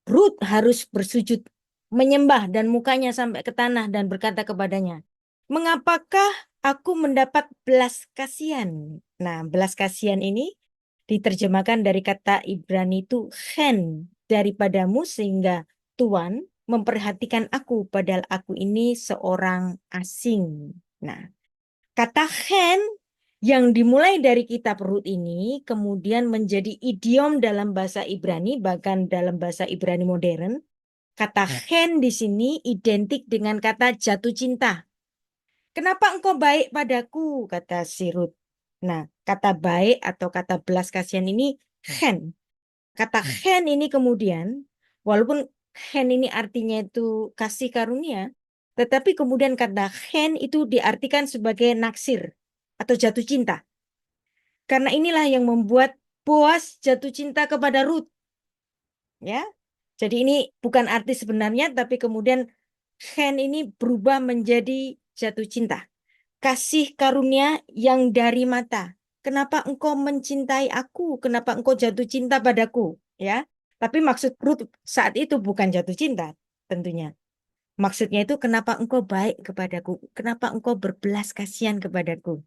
Ruth harus bersujud menyembah dan mukanya sampai ke tanah dan berkata kepadanya, "Mengapakah aku mendapat belas kasihan?" Nah, belas kasihan ini diterjemahkan dari kata Ibrani itu chen, daripadamu, sehingga Tuhan memperhatikan aku padahal aku ini seorang asing. Nah, kata chen yang dimulai dari kitab Rut ini kemudian menjadi idiom dalam bahasa Ibrani, bahkan dalam bahasa Ibrani modern. Kata chen di sini identik dengan kata jatuh cinta. "Kenapa engkau baik padaku?" kata si Rut. Nah, kata baik atau kata belas kasihan ini chen. Kata chen ini kemudian, walaupun chen ini artinya itu kasih karunia, tetapi kemudian kata chen itu diartikan sebagai naksir atau jatuh cinta. Karena inilah yang membuat Boas jatuh cinta kepada Rut. Ya, jadi ini bukan arti sebenarnya, tapi kemudian chen ini berubah menjadi jatuh cinta. Kasih karunia yang dari mata. Kenapa engkau mencintai aku? Kenapa engkau jatuh cinta padaku? Ya, tapi maksud Ruth saat itu bukan jatuh cinta, tentunya. Maksudnya itu kenapa engkau baik kepadaku? Kenapa engkau berbelas kasihan kepadaku?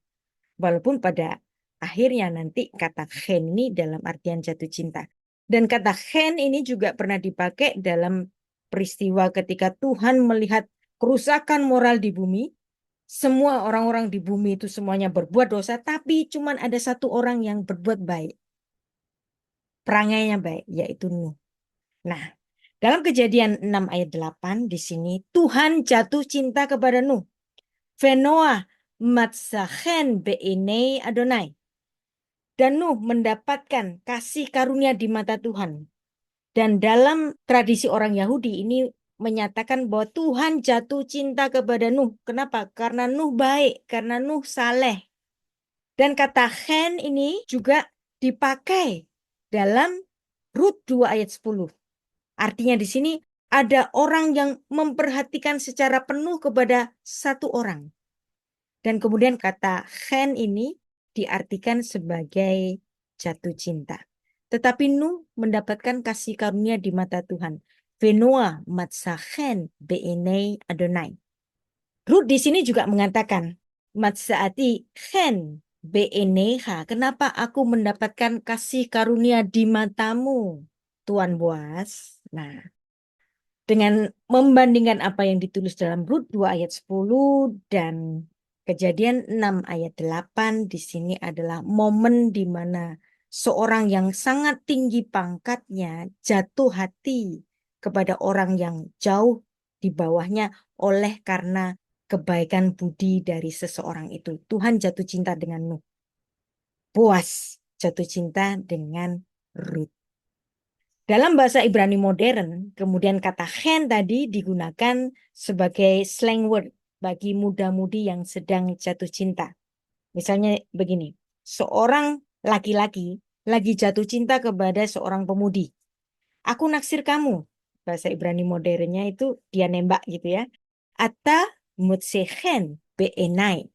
Walaupun pada akhirnya nanti kata chen ini dalam artian jatuh cinta. Dan kata chen ini juga pernah dipakai dalam peristiwa ketika Tuhan melihat kerusakan moral di bumi. Semua orang-orang di bumi itu semuanya berbuat dosa, tapi cuman ada satu orang yang berbuat baik. Perangainya baik, yaitu Nuh. Nah, dalam Kejadian 6 ayat 8 di sini Tuhan jatuh cinta kepada Nuh. Venoah matsachen be'enei Adonai. Dan Nuh mendapatkan kasih karunia di mata Tuhan. Dan dalam tradisi orang Yahudi ini menyatakan bahwa Tuhan jatuh cinta kepada Nuh. Kenapa? Karena Nuh baik, karena Nuh saleh. Dan kata chen ini juga dipakai dalam Rut 2 ayat 10. Artinya di sini ada orang yang memperhatikan secara penuh kepada satu orang. Dan kemudian kata chen ini diartikan sebagai jatuh cinta. Tetapi Nuh mendapatkan kasih karunia di mata Tuhan. Venoa matsachen be'enei Adonai. Rut di sini juga mengatakan, "Matsaati chen be'eneha." Kenapa aku mendapatkan kasih karunia di matamu, Tuan Boas? Nah, dengan membandingkan apa yang ditulis dalam Rut 2 ayat 10 dan Kejadian 6 ayat 8, di sini adalah momen di mana seorang yang sangat tinggi pangkatnya jatuh hati kepada orang yang jauh di bawahnya oleh karena kebaikan budi dari seseorang itu. Tuhan jatuh cinta dengan Nuh. Boas jatuh cinta dengan Rut. Dalam bahasa Ibrani modern, kemudian kata chen tadi digunakan sebagai slang word bagi muda-mudi yang sedang jatuh cinta. Misalnya begini, seorang laki-laki lagi jatuh cinta kepada seorang pemudi. "Aku naksir kamu." Bahasa Ibrani modernnya itu dia nembak gitu ya. Ata mutsehen be'enai.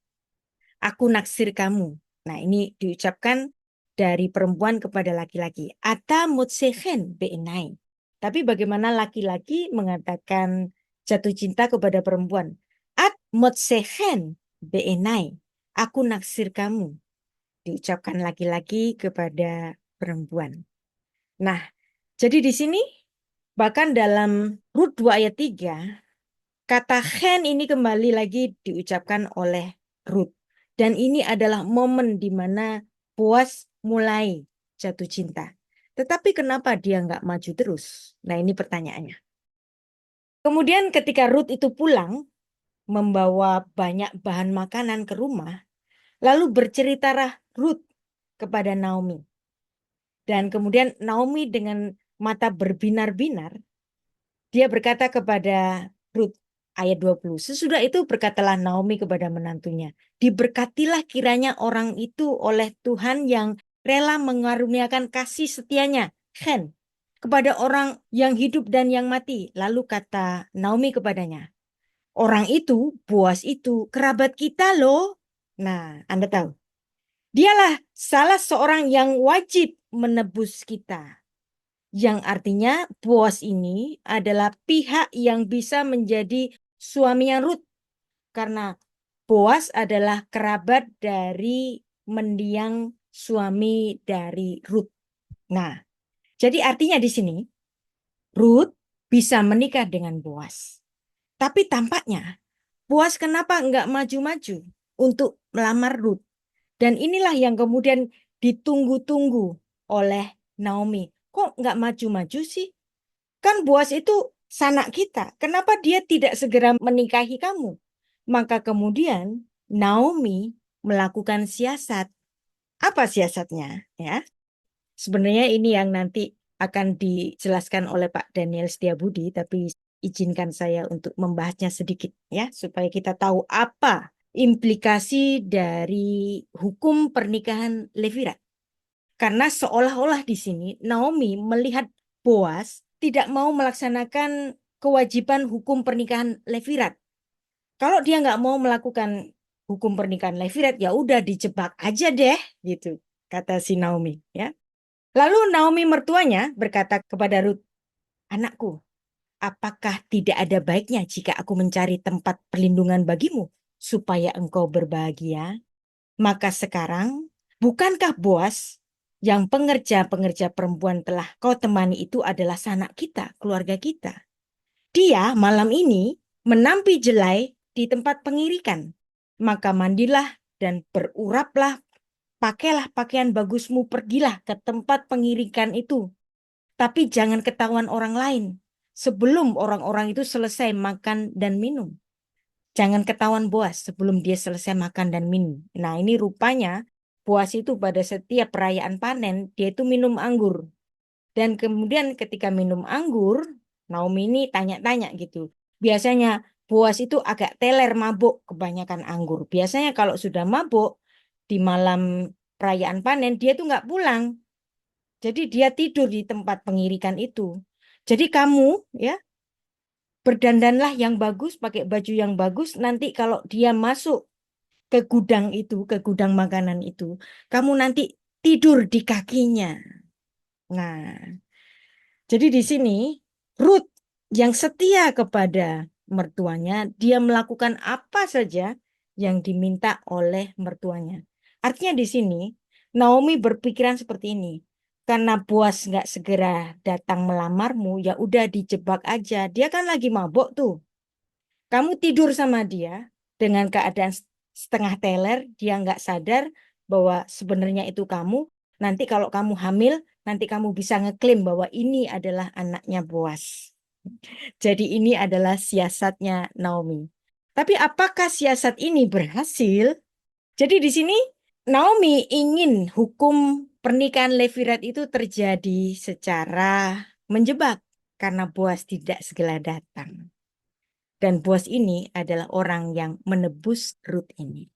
Aku naksir kamu. Nah, ini diucapkan dari perempuan kepada laki-laki. Ata mutsehen be'enai. Tapi bagaimana laki-laki mengatakan jatuh cinta kepada perempuan? At mutsehen be'enai. Aku naksir kamu. Diucapkan laki-laki kepada perempuan. Nah, jadi di sini bahkan dalam Rut 2 ayat 3, kata chen ini kembali lagi diucapkan oleh Rut. Dan ini adalah momen di mana Boas mulai jatuh cinta. Tetapi kenapa dia nggak maju terus? Nah, ini pertanyaannya. Kemudian ketika Rut itu pulang, membawa banyak bahan makanan ke rumah, lalu berceritalah Rut kepada Naomi. Dan kemudian Naomi dengan mata berbinar-binar, dia berkata kepada Rut, ayat 20. Sesudah itu berkatalah Naomi kepada menantunya, "Diberkatilah kiranya orang itu oleh Tuhan yang rela mengaruniakan kasih setianya, Chen, kepada orang yang hidup dan yang mati." Lalu kata Naomi kepadanya, "Orang itu, Boas itu, kerabat kita loh." Nah, Anda tahu, dialah salah seorang yang wajib menebus kita. yang artinya Boaz ini adalah pihak yang bisa menjadi suaminya Ruth karena Boaz adalah kerabat dari mendiang suami dari Ruth. Nah, jadi artinya di sini Ruth bisa menikah dengan Boaz. Tapi tampaknya Boaz kenapa enggak maju-maju untuk melamar Ruth? Dan inilah yang kemudian ditunggu-tunggu oleh Naomi. Kok enggak maju-maju sih? Kan Boaz itu sanak kita. Kenapa dia tidak segera menikahi kamu? Maka kemudian Naomi melakukan siasat. Apa siasatnya? Ya, sebenarnya ini yang nanti akan dijelaskan oleh Pak Daniel Setiabudi, tapi izinkan saya untuk membahasnya sedikit ya, supaya kita tahu apa implikasi dari hukum pernikahan Levirat. Karena seolah-olah di sini Naomi melihat Boaz tidak mau melaksanakan kewajiban hukum pernikahan Levirat. Kalau dia nggak mau melakukan hukum pernikahan Levirat, ya udah dijebak aja deh, gitu, kata si Naomi. Ya. Lalu Naomi mertuanya berkata kepada Ruth, anakku, apakah tidak ada baiknya jika aku mencari tempat perlindungan bagimu supaya engkau berbahagia? Maka sekarang, bukankah Boaz yang pengerja-pengerja perempuan telah kau temani itu adalah sanak kita, keluarga kita? Dia malam ini menampi jelai di tempat pengirikan. Maka mandilah dan beruraplah, pakailah pakaian bagusmu, pergilah ke tempat pengirikan itu. Tapi jangan ketahuan orang lain sebelum orang-orang itu selesai makan dan minum. Jangan ketahuan Boaz sebelum dia selesai makan dan minum. Nah, ini rupanya Boaz itu pada setiap perayaan panen, dia itu minum anggur. Dan kemudian ketika minum anggur, Naomi ini tanya-tanya gitu. Biasanya Boaz itu agak teler, mabuk kebanyakan anggur. Biasanya kalau sudah mabuk di malam perayaan panen, dia tuh nggak pulang. Jadi dia tidur di tempat pengirikan itu. Jadi kamu ya berdandanlah yang bagus, pakai baju yang bagus. Nanti kalau dia masuk ke gudang itu, ke gudang makanan itu, kamu nanti tidur di kakinya. Nah, jadi di sini Ruth yang setia kepada mertuanya, dia melakukan apa saja yang diminta oleh mertuanya. Artinya di sini Naomi berpikiran seperti ini. Karena Boaz nggak segera datang melamarmu, ya udah dijebak aja. Dia kan lagi mabok tuh. Kamu tidur sama dia dengan keadaan setengah teler, dia nggak sadar bahwa sebenarnya itu kamu. Nanti kalau kamu hamil, nanti kamu bisa ngeklaim bahwa ini adalah anaknya Boaz. Jadi ini adalah siasatnya Naomi. Tapi apakah siasat ini berhasil? Jadi di sini Naomi ingin hukum pernikahan Levirat itu terjadi secara menjebak karena Boaz tidak segera datang. Dan Boaz ini adalah orang yang menebus Ruth ini.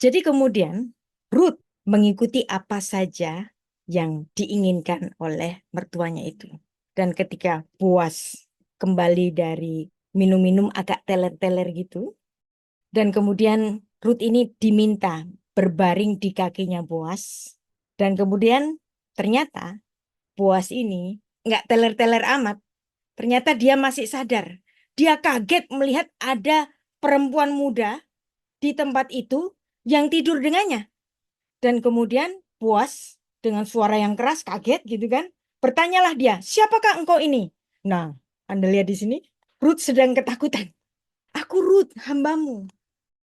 Jadi kemudian Ruth mengikuti apa saja yang diinginkan oleh mertuanya itu. Dan ketika Boaz kembali dari minum-minum agak teler-teler gitu, dan kemudian Ruth ini diminta berbaring di kakinya Boaz. Dan kemudian ternyata Boaz ini nggak teler-teler amat. Ternyata dia masih sadar. Dia kaget melihat ada perempuan muda di tempat itu yang tidur dengannya. Dan kemudian Boaz dengan suara yang keras kaget gitu kan. Bertanyalah dia, siapakah engkau ini? Nah, Anda lihat di sini, Ruth sedang ketakutan. Aku Ruth, hambamu.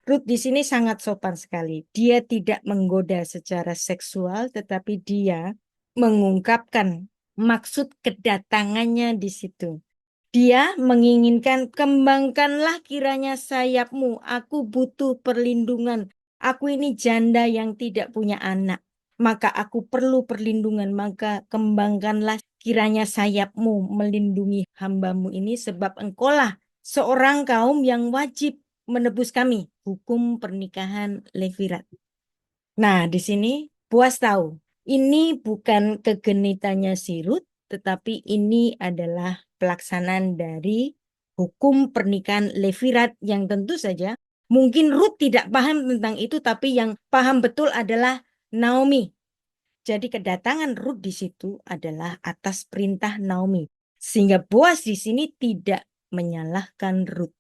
Ruth di sini sangat sopan sekali. Dia tidak menggoda secara seksual, tetapi dia mengungkapkan maksud kedatangannya di situ. Dia menginginkan, kembangkanlah kiranya sayapmu. Aku butuh perlindungan. Aku ini janda yang tidak punya anak. Maka aku perlu perlindungan. Maka kembangkanlah kiranya sayapmu melindungi hambamu ini. Sebab engkaulah seorang kaum yang wajib menebus kami. Hukum pernikahan Levirat. Nah, di sini Boaz tahu. Ini bukan kegenitannya si Ruth, tetapi ini adalah pelaksanaan dari hukum pernikahan Levirat yang tentu saja mungkin Ruth tidak paham tentang itu, tapi yang paham betul adalah Naomi. Jadi kedatangan Rut di situ adalah atas perintah Naomi. Sehingga Boas di sini tidak menyalahkan Rut.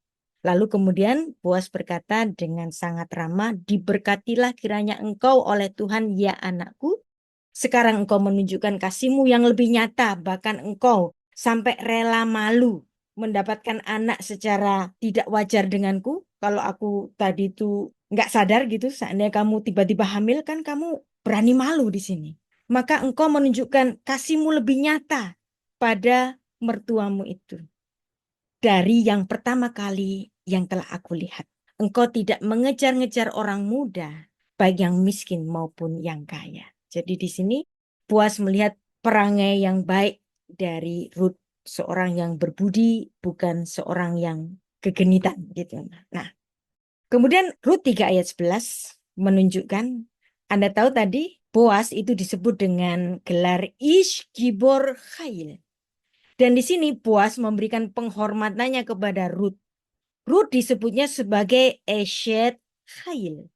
Lalu kemudian Boas berkata dengan sangat ramah, "Diberkatilah kiranya engkau oleh Tuhan, ya anakku. Sekarang engkau menunjukkan kasihmu yang lebih nyata, bahkan engkau sampai rela malu mendapatkan anak secara tidak wajar denganku. Kalau aku tadi itu nggak sadar gitu, seandainya kamu tiba-tiba hamil kan kamu berani malu di sini. Maka engkau menunjukkan kasihmu lebih nyata pada mertuamu itu. Dari yang pertama kali yang telah aku lihat. Engkau tidak mengejar-ngejar orang muda, baik yang miskin maupun yang kaya." Jadi di sini Boas melihat perangai yang baik dari Rut, seorang yang berbudi, bukan seorang yang kegenitan gitu. Nah, kemudian Rut 3 ayat 11 menunjukkan, Anda tahu tadi Boas itu disebut dengan gelar Ish Gibor Khail. Dan di sini Boas memberikan penghormatannya kepada Rut. Rut disebutnya sebagai Eshet Khail.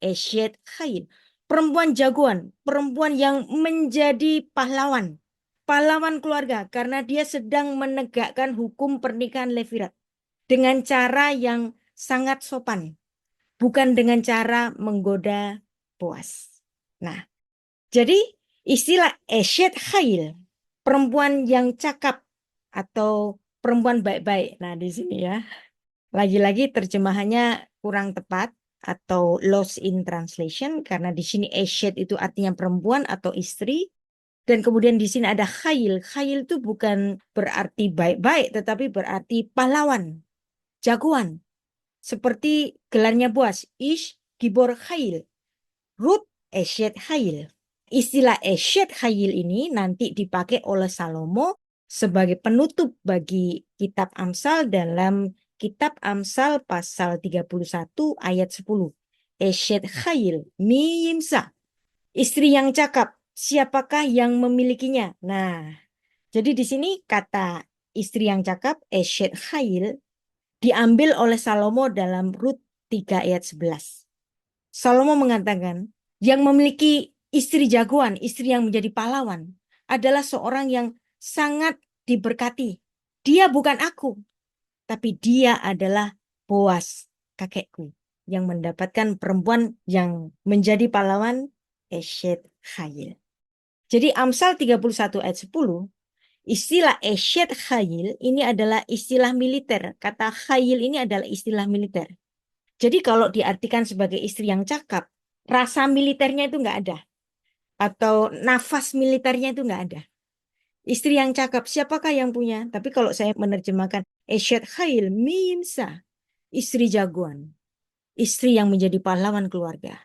Eshet Khail. Perempuan jagoan. Perempuan yang menjadi pahlawan. Pahlawan keluarga. Karena dia sedang menegakkan hukum pernikahan Levirat. Dengan cara yang sangat sopan. Bukan dengan cara menggoda Boas. Nah, jadi istilah Eshet Khail. Perempuan yang cakap. Atau perempuan baik-baik. Nah, di sini ya. Lagi-lagi terjemahannya kurang tepat atau lost in translation karena di sini Eshet itu artinya perempuan atau istri, dan kemudian di sini ada Khail. Khail itu bukan berarti baik-baik tetapi berarti pahlawan, jagoan. Seperti gelarnya Boas, Ish Gibor Khail, Rut Eshet Khail. Istilah Eshet Khail ini nanti dipakai oleh Salomo sebagai penutup bagi kitab Amsal dalam kitab Amsal pasal 31 ayat 10. Eshet Khail miyimsa. Istri yang cakap, siapakah yang memilikinya? Nah, jadi di sini kata istri yang cakap, Eshet Khail, diambil oleh Salomo dalam Rut 3 ayat 11. Salomo mengatakan, yang memiliki istri jagoan, istri yang menjadi pahlawan, adalah seorang yang sangat diberkati. Dia bukan aku, tapi dia adalah Boas, kakekku, yang mendapatkan perempuan yang menjadi pahlawan, Eshet Khail. Jadi Amsal 31 ayat 10, istilah Eshet Khail ini adalah istilah militer. Kata Khail ini adalah istilah militer. Jadi kalau diartikan sebagai istri yang cakap, rasa militernya itu nggak ada. Atau nafas militernya itu nggak ada. Istri yang cakap, siapakah yang punya? Tapi kalau saya menerjemahkan, Eshet Khail minsa, istri jagoan. Istri yang menjadi pahlawan keluarga.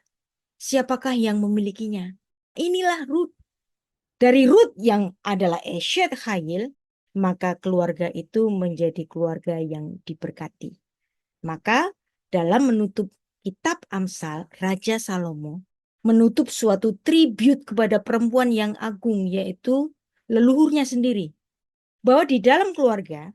Siapakah yang memilikinya? Inilah Rut. Dari Rut yang adalah Eshet Khail, maka keluarga itu menjadi keluarga yang diberkati. Maka dalam menutup kitab Amsal, Raja Salomo menutup suatu tribut kepada perempuan yang agung, yaitu leluhurnya sendiri. Bahwa di dalam keluarga,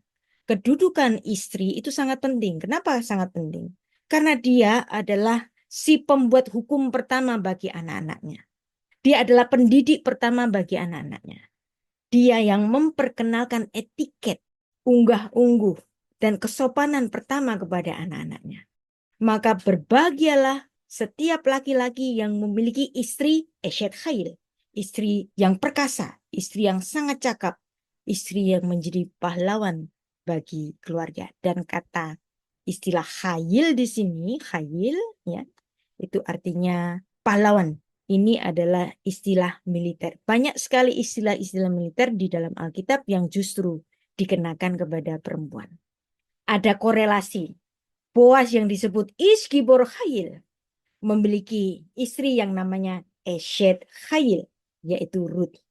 kedudukan istri itu sangat penting. Kenapa sangat penting? Karena dia adalah si pembuat hukum pertama bagi anak-anaknya. Dia adalah pendidik pertama bagi anak-anaknya. Dia yang memperkenalkan etiket, unggah-ungguh, dan kesopanan pertama kepada anak-anaknya. Maka berbahagialah setiap laki-laki yang memiliki istri Eshet Khail, istri yang perkasa, istri yang sangat cakap, istri yang menjadi pahlawan bagi keluarga. Dan kata istilah Khail di sini, Khail ya, itu artinya pahlawan. Ini adalah istilah militer. Banyak sekali istilah-istilah militer di dalam Alkitab yang justru dikenakan kepada perempuan. Ada korelasi. Boas yang disebut Ish Gibor Khail memiliki istri yang namanya Eshet Khail, yaitu Rut.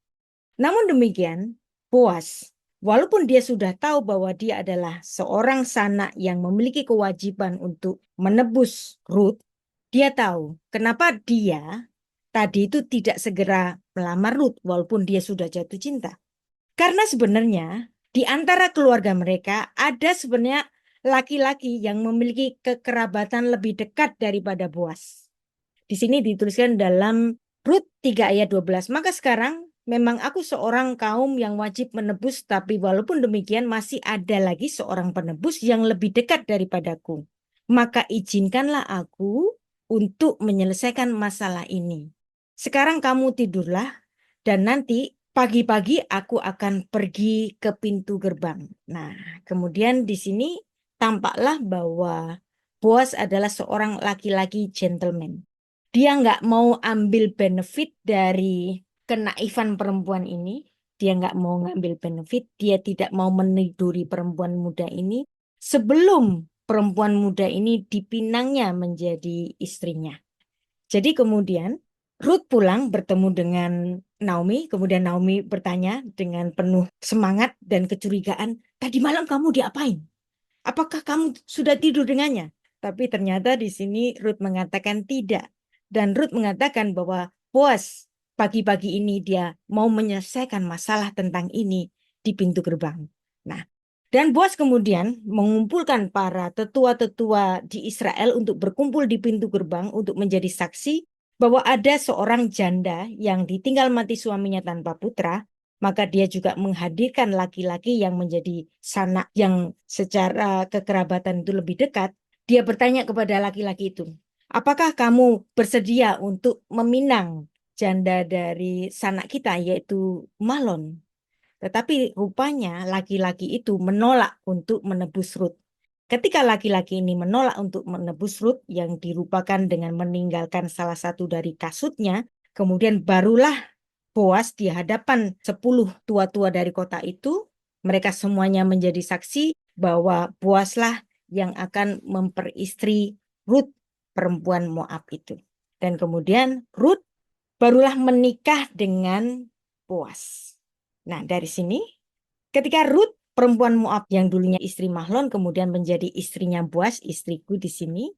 Namun demikian, Boas, walaupun dia sudah tahu bahwa dia adalah seorang sanak yang memiliki kewajiban untuk menebus Rut, dia tahu kenapa dia tadi itu tidak segera melamar Rut walaupun dia sudah jatuh cinta. Karena sebenarnya di antara keluarga mereka ada sebenarnya laki-laki yang memiliki kekerabatan lebih dekat daripada Boas. Di sini dituliskan dalam Rut 3 ayat 12. Maka sekarang memang aku seorang kaum yang wajib menebus, tapi walaupun demikian masih ada lagi seorang penebus yang lebih dekat daripadaku. Maka izinkanlah aku untuk menyelesaikan masalah ini. Sekarang kamu tidurlah dan nanti pagi-pagi aku akan pergi ke pintu gerbang. Nah, kemudian di sini tampaklah bahwa Boas adalah seorang laki-laki gentleman. Dia nggak mau ambil benefit dari kenaifan perempuan ini. Dia nggak mau ngambil benefit. Dia tidak mau meniduri perempuan muda ini sebelum perempuan muda ini dipinangnya menjadi istrinya. Jadi kemudian Ruth pulang bertemu dengan Naomi. Kemudian Naomi bertanya dengan penuh semangat dan kecurigaan, tadi malam kamu diapain? Apakah kamu sudah tidur dengannya? Tapi ternyata di sini Ruth mengatakan tidak. Dan Ruth mengatakan bahwa Boas pagi-pagi ini dia mau menyelesaikan masalah tentang ini di pintu gerbang. Nah, dan Boas kemudian mengumpulkan para tetua-tetua di Israel untuk berkumpul di pintu gerbang untuk menjadi saksi bahwa ada seorang janda yang ditinggal mati suaminya tanpa putra, maka dia juga menghadirkan laki-laki yang menjadi sanak yang secara kekerabatan itu lebih dekat. Dia bertanya kepada laki-laki itu, apakah kamu bersedia untuk meminang janda dari sanak kita, yaitu Mahlon? Tetapi rupanya laki-laki itu menolak untuk menebus Rut. Ketika laki-laki ini menolak untuk menebus Rut yang dirupakan dengan meninggalkan salah satu dari kasutnya, kemudian barulah Boas di hadapan 10 tua-tua dari kota itu, mereka semuanya menjadi saksi bahwa Boaslah yang akan memperistri Rut, perempuan Moab itu. Dan kemudian Rut barulah menikah dengan Boas. Nah, dari sini ketika Rut, perempuan Moab yang dulunya istri Mahlon kemudian menjadi istrinya Boas, istriku di sini,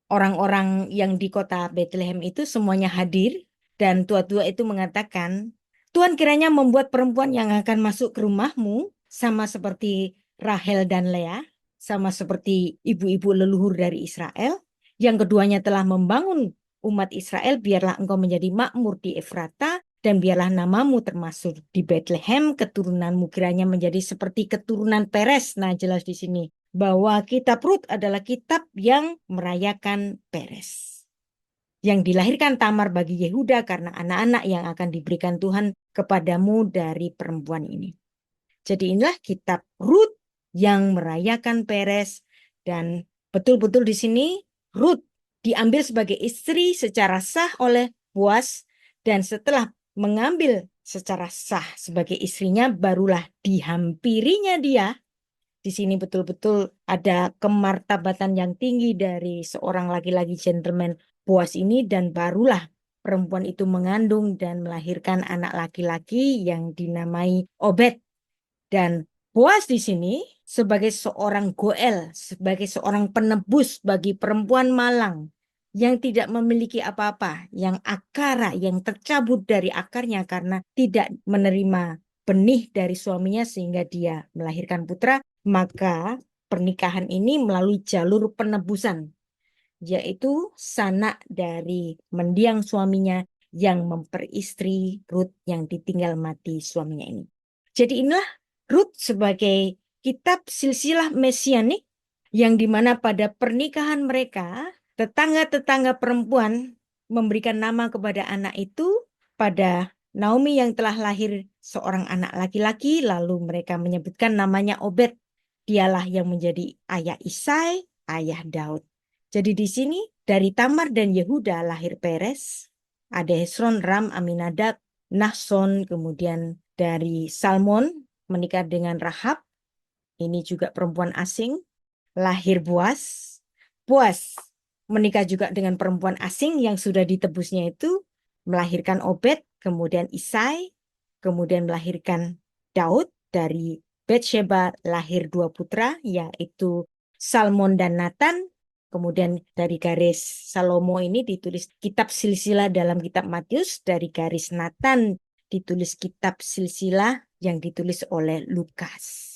orang-orang yang di kota Bethlehem itu semuanya hadir dan tua-tua itu mengatakan, Tuhan kiranya membuat perempuan yang akan masuk ke rumahmu sama seperti Rahel dan Lea, sama seperti ibu-ibu leluhur dari Israel, yang keduanya telah membangun umat Israel, biarlah engkau menjadi makmur di Efrata, dan biarlah namamu termasuk di Bethlehem, keturunanmu kiranya menjadi seperti keturunan Peres. Nah, jelas di sini bahwa kitab Rut adalah kitab yang merayakan Peres. Yang dilahirkan Tamar bagi Yehuda karena anak-anak yang akan diberikan Tuhan kepadamu dari perempuan ini. Jadi inilah kitab Rut yang merayakan Peres, dan betul-betul di sini Rut diambil sebagai istri secara sah oleh Boas, dan setelah mengambil secara sah sebagai istrinya barulah dihampirinya dia. Di sini betul-betul ada kemartabatan yang tinggi dari seorang laki-laki gentleman Boas ini, dan barulah perempuan itu mengandung dan melahirkan anak laki-laki yang dinamai Obed. Dan Boas di sini sebagai seorang Goel, sebagai seorang penebus bagi perempuan malang yang tidak memiliki apa-apa, yang akara, yang tercabut dari akarnya karena tidak menerima benih dari suaminya sehingga dia melahirkan putra, maka pernikahan ini melalui jalur penebusan, yaitu sanak dari mendiang suaminya yang memperistri Rut yang ditinggal mati suaminya ini. Jadi inilah Rut sebagai kitab silsilah mesianik yang dimana pada pernikahan mereka tetangga-tetangga perempuan memberikan nama kepada anak itu pada Naomi yang telah lahir seorang anak laki-laki, lalu mereka menyebutkan namanya Obed. Dialah yang menjadi ayah Isai, ayah Daud. Jadi di sini dari Tamar dan Yehuda lahir Peres, ada Hesron, Ram, Aminadab, Nahson, kemudian dari Salmon menikah dengan Rahab, ini juga perempuan asing, lahir Boas. Boas menikah juga dengan perempuan asing yang sudah ditebusnya itu, melahirkan Obed, kemudian Isai, kemudian melahirkan Daud. Dari Betsheba lahir 2 putra, yaitu Salmon dan Nathan. Kemudian dari garis Salomo ini ditulis kitab silsilah dalam kitab Matius, dari garis Nathan ditulis kitab silsilah yang ditulis oleh Lukas.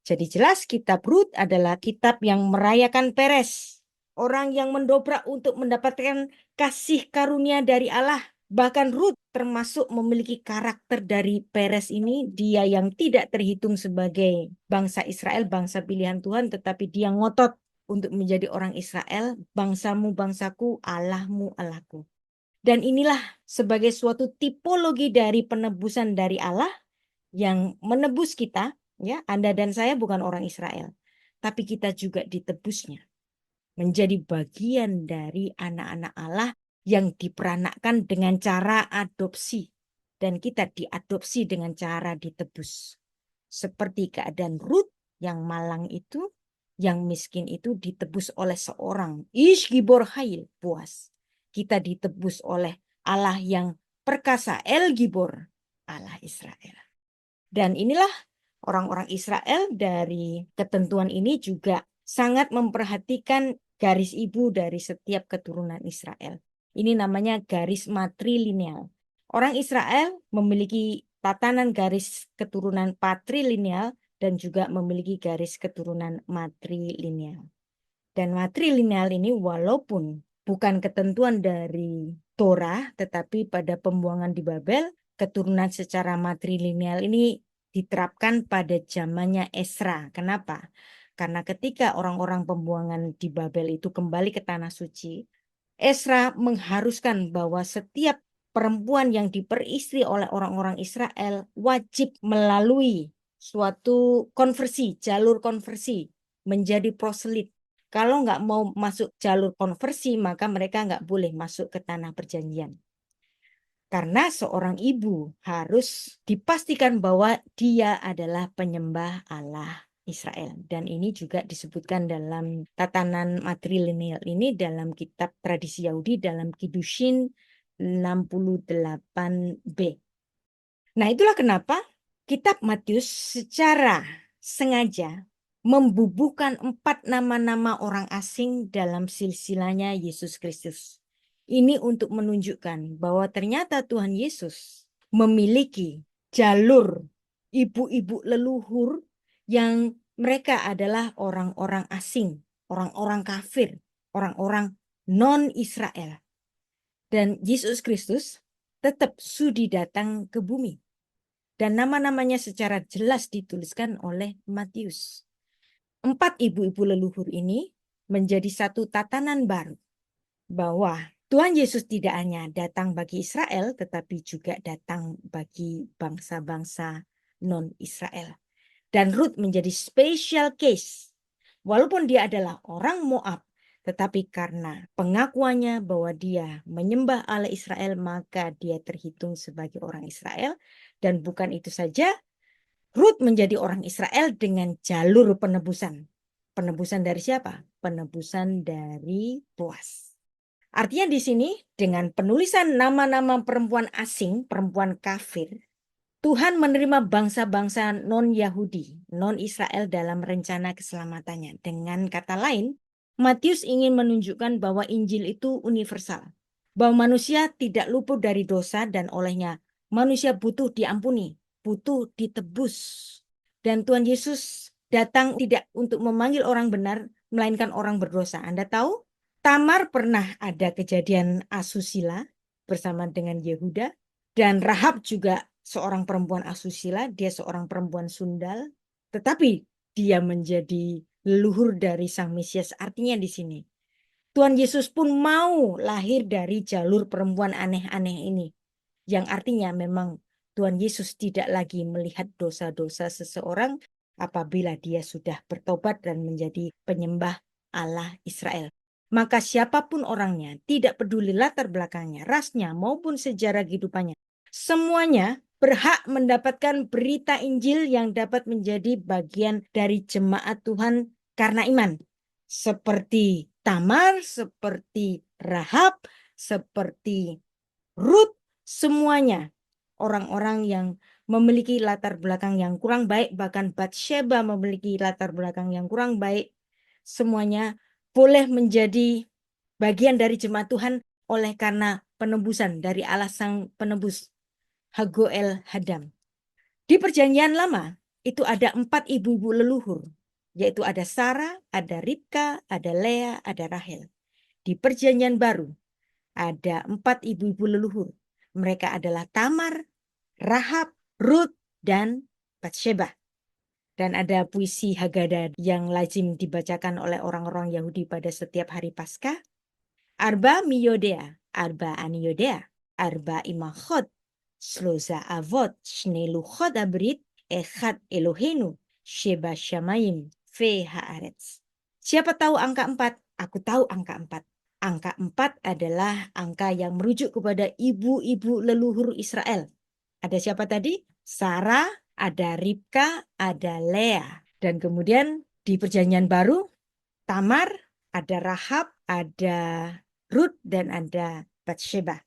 Jadi jelas kitab Rut adalah kitab yang merayakan Peres, orang yang mendobrak untuk mendapatkan kasih karunia dari Allah, Bahkan Ruth termasuk memiliki karakter dari Peres ini, dia yang tidak terhitung sebagai bangsa Israel, bangsa pilihan Tuhan, tetapi dia ngotot untuk menjadi orang Israel, bangsamu bangsaku, Allahmu Allahku. Dan inilah sebagai suatu tipologi dari penebusan dari Allah yang menebus kita, ya. Anda dan saya bukan orang Israel, tapi kita juga ditebusnya menjadi bagian dari anak-anak Allah yang diperanakkan dengan cara adopsi. Dan kita diadopsi dengan cara ditebus. Seperti keadaan Ruth yang malang itu, yang miskin itu ditebus oleh seorang Ish Gibor Hail, puas. Kita ditebus oleh Allah yang perkasa, El Gibor, Allah Israel. Dan inilah orang-orang Israel dari ketentuan ini juga sangat memperhatikan garis ibu dari setiap keturunan Israel. Ini namanya garis matrilineal. Orang Israel memiliki tatanan garis keturunan patrilineal dan juga memiliki garis keturunan matrilineal. Dan matrilineal ini walaupun bukan ketentuan dari Torah, tetapi pada pembuangan di Babel, keturunan secara matrilineal ini diterapkan pada zamannya Esra. Kenapa? Karena ketika orang-orang pembuangan di Babel itu kembali ke Tanah Suci, Esra mengharuskan bahwa setiap perempuan yang diperistri oleh orang-orang Israel wajib melalui suatu konversi, jalur konversi menjadi proselit. Kalau nggak mau masuk jalur konversi, maka mereka nggak boleh masuk ke tanah perjanjian. Karena seorang ibu harus dipastikan bahwa dia adalah penyembah Allah Israel. Dan ini juga disebutkan dalam tatanan matrilineal ini dalam kitab tradisi Yahudi dalam Kiddushin 68b. Nah, itulah kenapa kitab Matius secara sengaja membubuhkan 4 nama-nama orang asing dalam silsilahnya Yesus Kristus. Ini untuk menunjukkan bahwa ternyata Tuhan Yesus memiliki jalur ibu-ibu leluhur yang mereka adalah orang-orang asing, orang-orang kafir, orang-orang non-Israel. Dan Yesus Kristus tetap sudi datang ke bumi. Dan nama-namanya secara jelas dituliskan oleh Matius. 4 ibu-ibu leluhur ini menjadi satu tatanan baru bahwa Tuhan Yesus tidak hanya datang bagi Israel, tetapi juga datang bagi bangsa-bangsa non-Israel. Dan Ruth menjadi special case. Walaupun dia adalah orang Moab, tetapi karena pengakuannya bahwa dia menyembah Allah Israel, maka dia terhitung sebagai orang Israel. Dan bukan itu saja, Ruth menjadi orang Israel dengan jalur penebusan. Penebusan dari siapa? Penebusan dari Boaz. Artinya di sini dengan penulisan nama-nama perempuan asing, perempuan kafir, Tuhan menerima bangsa-bangsa non-Yahudi, non-Israel dalam rencana keselamatannya. Dengan kata lain, Matius ingin menunjukkan bahwa Injil itu universal. Bahwa manusia tidak luput dari dosa dan olehnya manusia butuh diampuni, butuh ditebus. Dan Tuhan Yesus datang tidak untuk memanggil orang benar, melainkan orang berdosa. Anda tahu? Tamar pernah ada kejadian asusila bersama dengan Yehuda. Dan Rahab juga seorang perempuan asusila, dia seorang perempuan sundal, tetapi dia menjadi leluhur dari Sang Mesias. Artinya di sini, Tuhan Yesus pun mau lahir dari jalur perempuan aneh-aneh ini. Yang artinya memang Tuhan Yesus tidak lagi melihat dosa-dosa seseorang apabila dia sudah bertobat dan menjadi penyembah Allah Israel. Maka siapapun orangnya, tidak peduli latar belakangnya, rasnya maupun sejarah kehidupannya, semuanya berhak mendapatkan berita Injil yang dapat menjadi bagian dari jemaat Tuhan karena iman. Seperti Tamar, seperti Rahab, seperti Ruth, semuanya orang-orang yang memiliki latar belakang yang kurang baik, bahkan Batsheba memiliki latar belakang yang kurang baik, semuanya boleh menjadi bagian dari jemaat Tuhan oleh karena penebusan dari Allah Sang Penebus, Hagoel Hadam. Di Perjanjian Lama itu ada 4 ibu-ibu leluhur, yaitu ada Sarah, ada Ribka, ada Lea, ada Rahel. Di Perjanjian Baru ada 4 ibu-ibu leluhur. Mereka adalah Tamar, Rahab, Rut, dan Batsheba. Dan ada puisi Haggadah yang lazim dibacakan oleh orang-orang Yahudi pada setiap hari Paskah. Arba miyodea, arba aniyodea, arba imachot, sloza avot, shne luchot abrit, echad Elohenu, sheba shamayim, ve haaretz. Siapa tahu angka 4? Aku tahu angka 4. Angka 4 adalah angka yang merujuk kepada ibu-ibu leluhur Israel. Ada siapa tadi? Sarah, ada Ribka, ada Lea. Dan kemudian di Perjanjian Baru, Tamar, ada Rahab, ada Rut, dan ada Batsheba.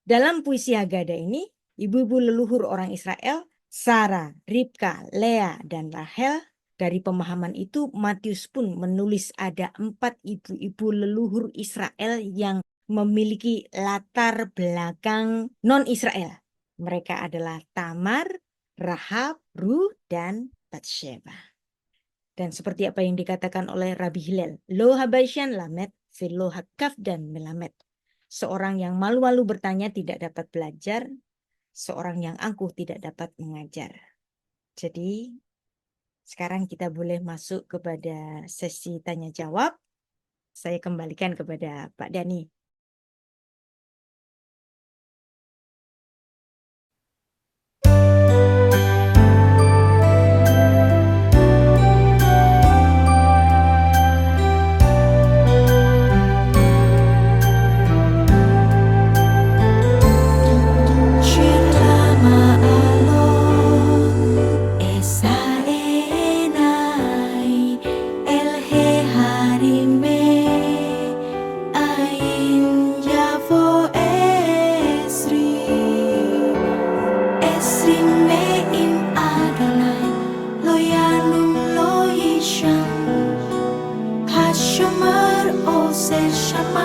Dalam puisi Haggadah ini, ibu-ibu leluhur orang Israel, Sarah, Ribka, Lea, dan Rahel. Dari pemahaman itu, Matius pun menulis ada 4 ibu-ibu leluhur Israel yang memiliki latar belakang non-Israel. Mereka adalah Tamar, Rahab, Rut, dan Batsheba. Dan seperti apa yang dikatakan oleh Rabbi Hillel, Lo habaishan lamet, velo hakaf dan melamet. Seorang yang malu-malu bertanya tidak dapat belajar, seorang yang angkuh tidak dapat mengajar. Jadi, sekarang kita boleh masuk kepada sesi tanya jawab. Saya kembalikan kepada Pak Dhani. Hashomer ose shama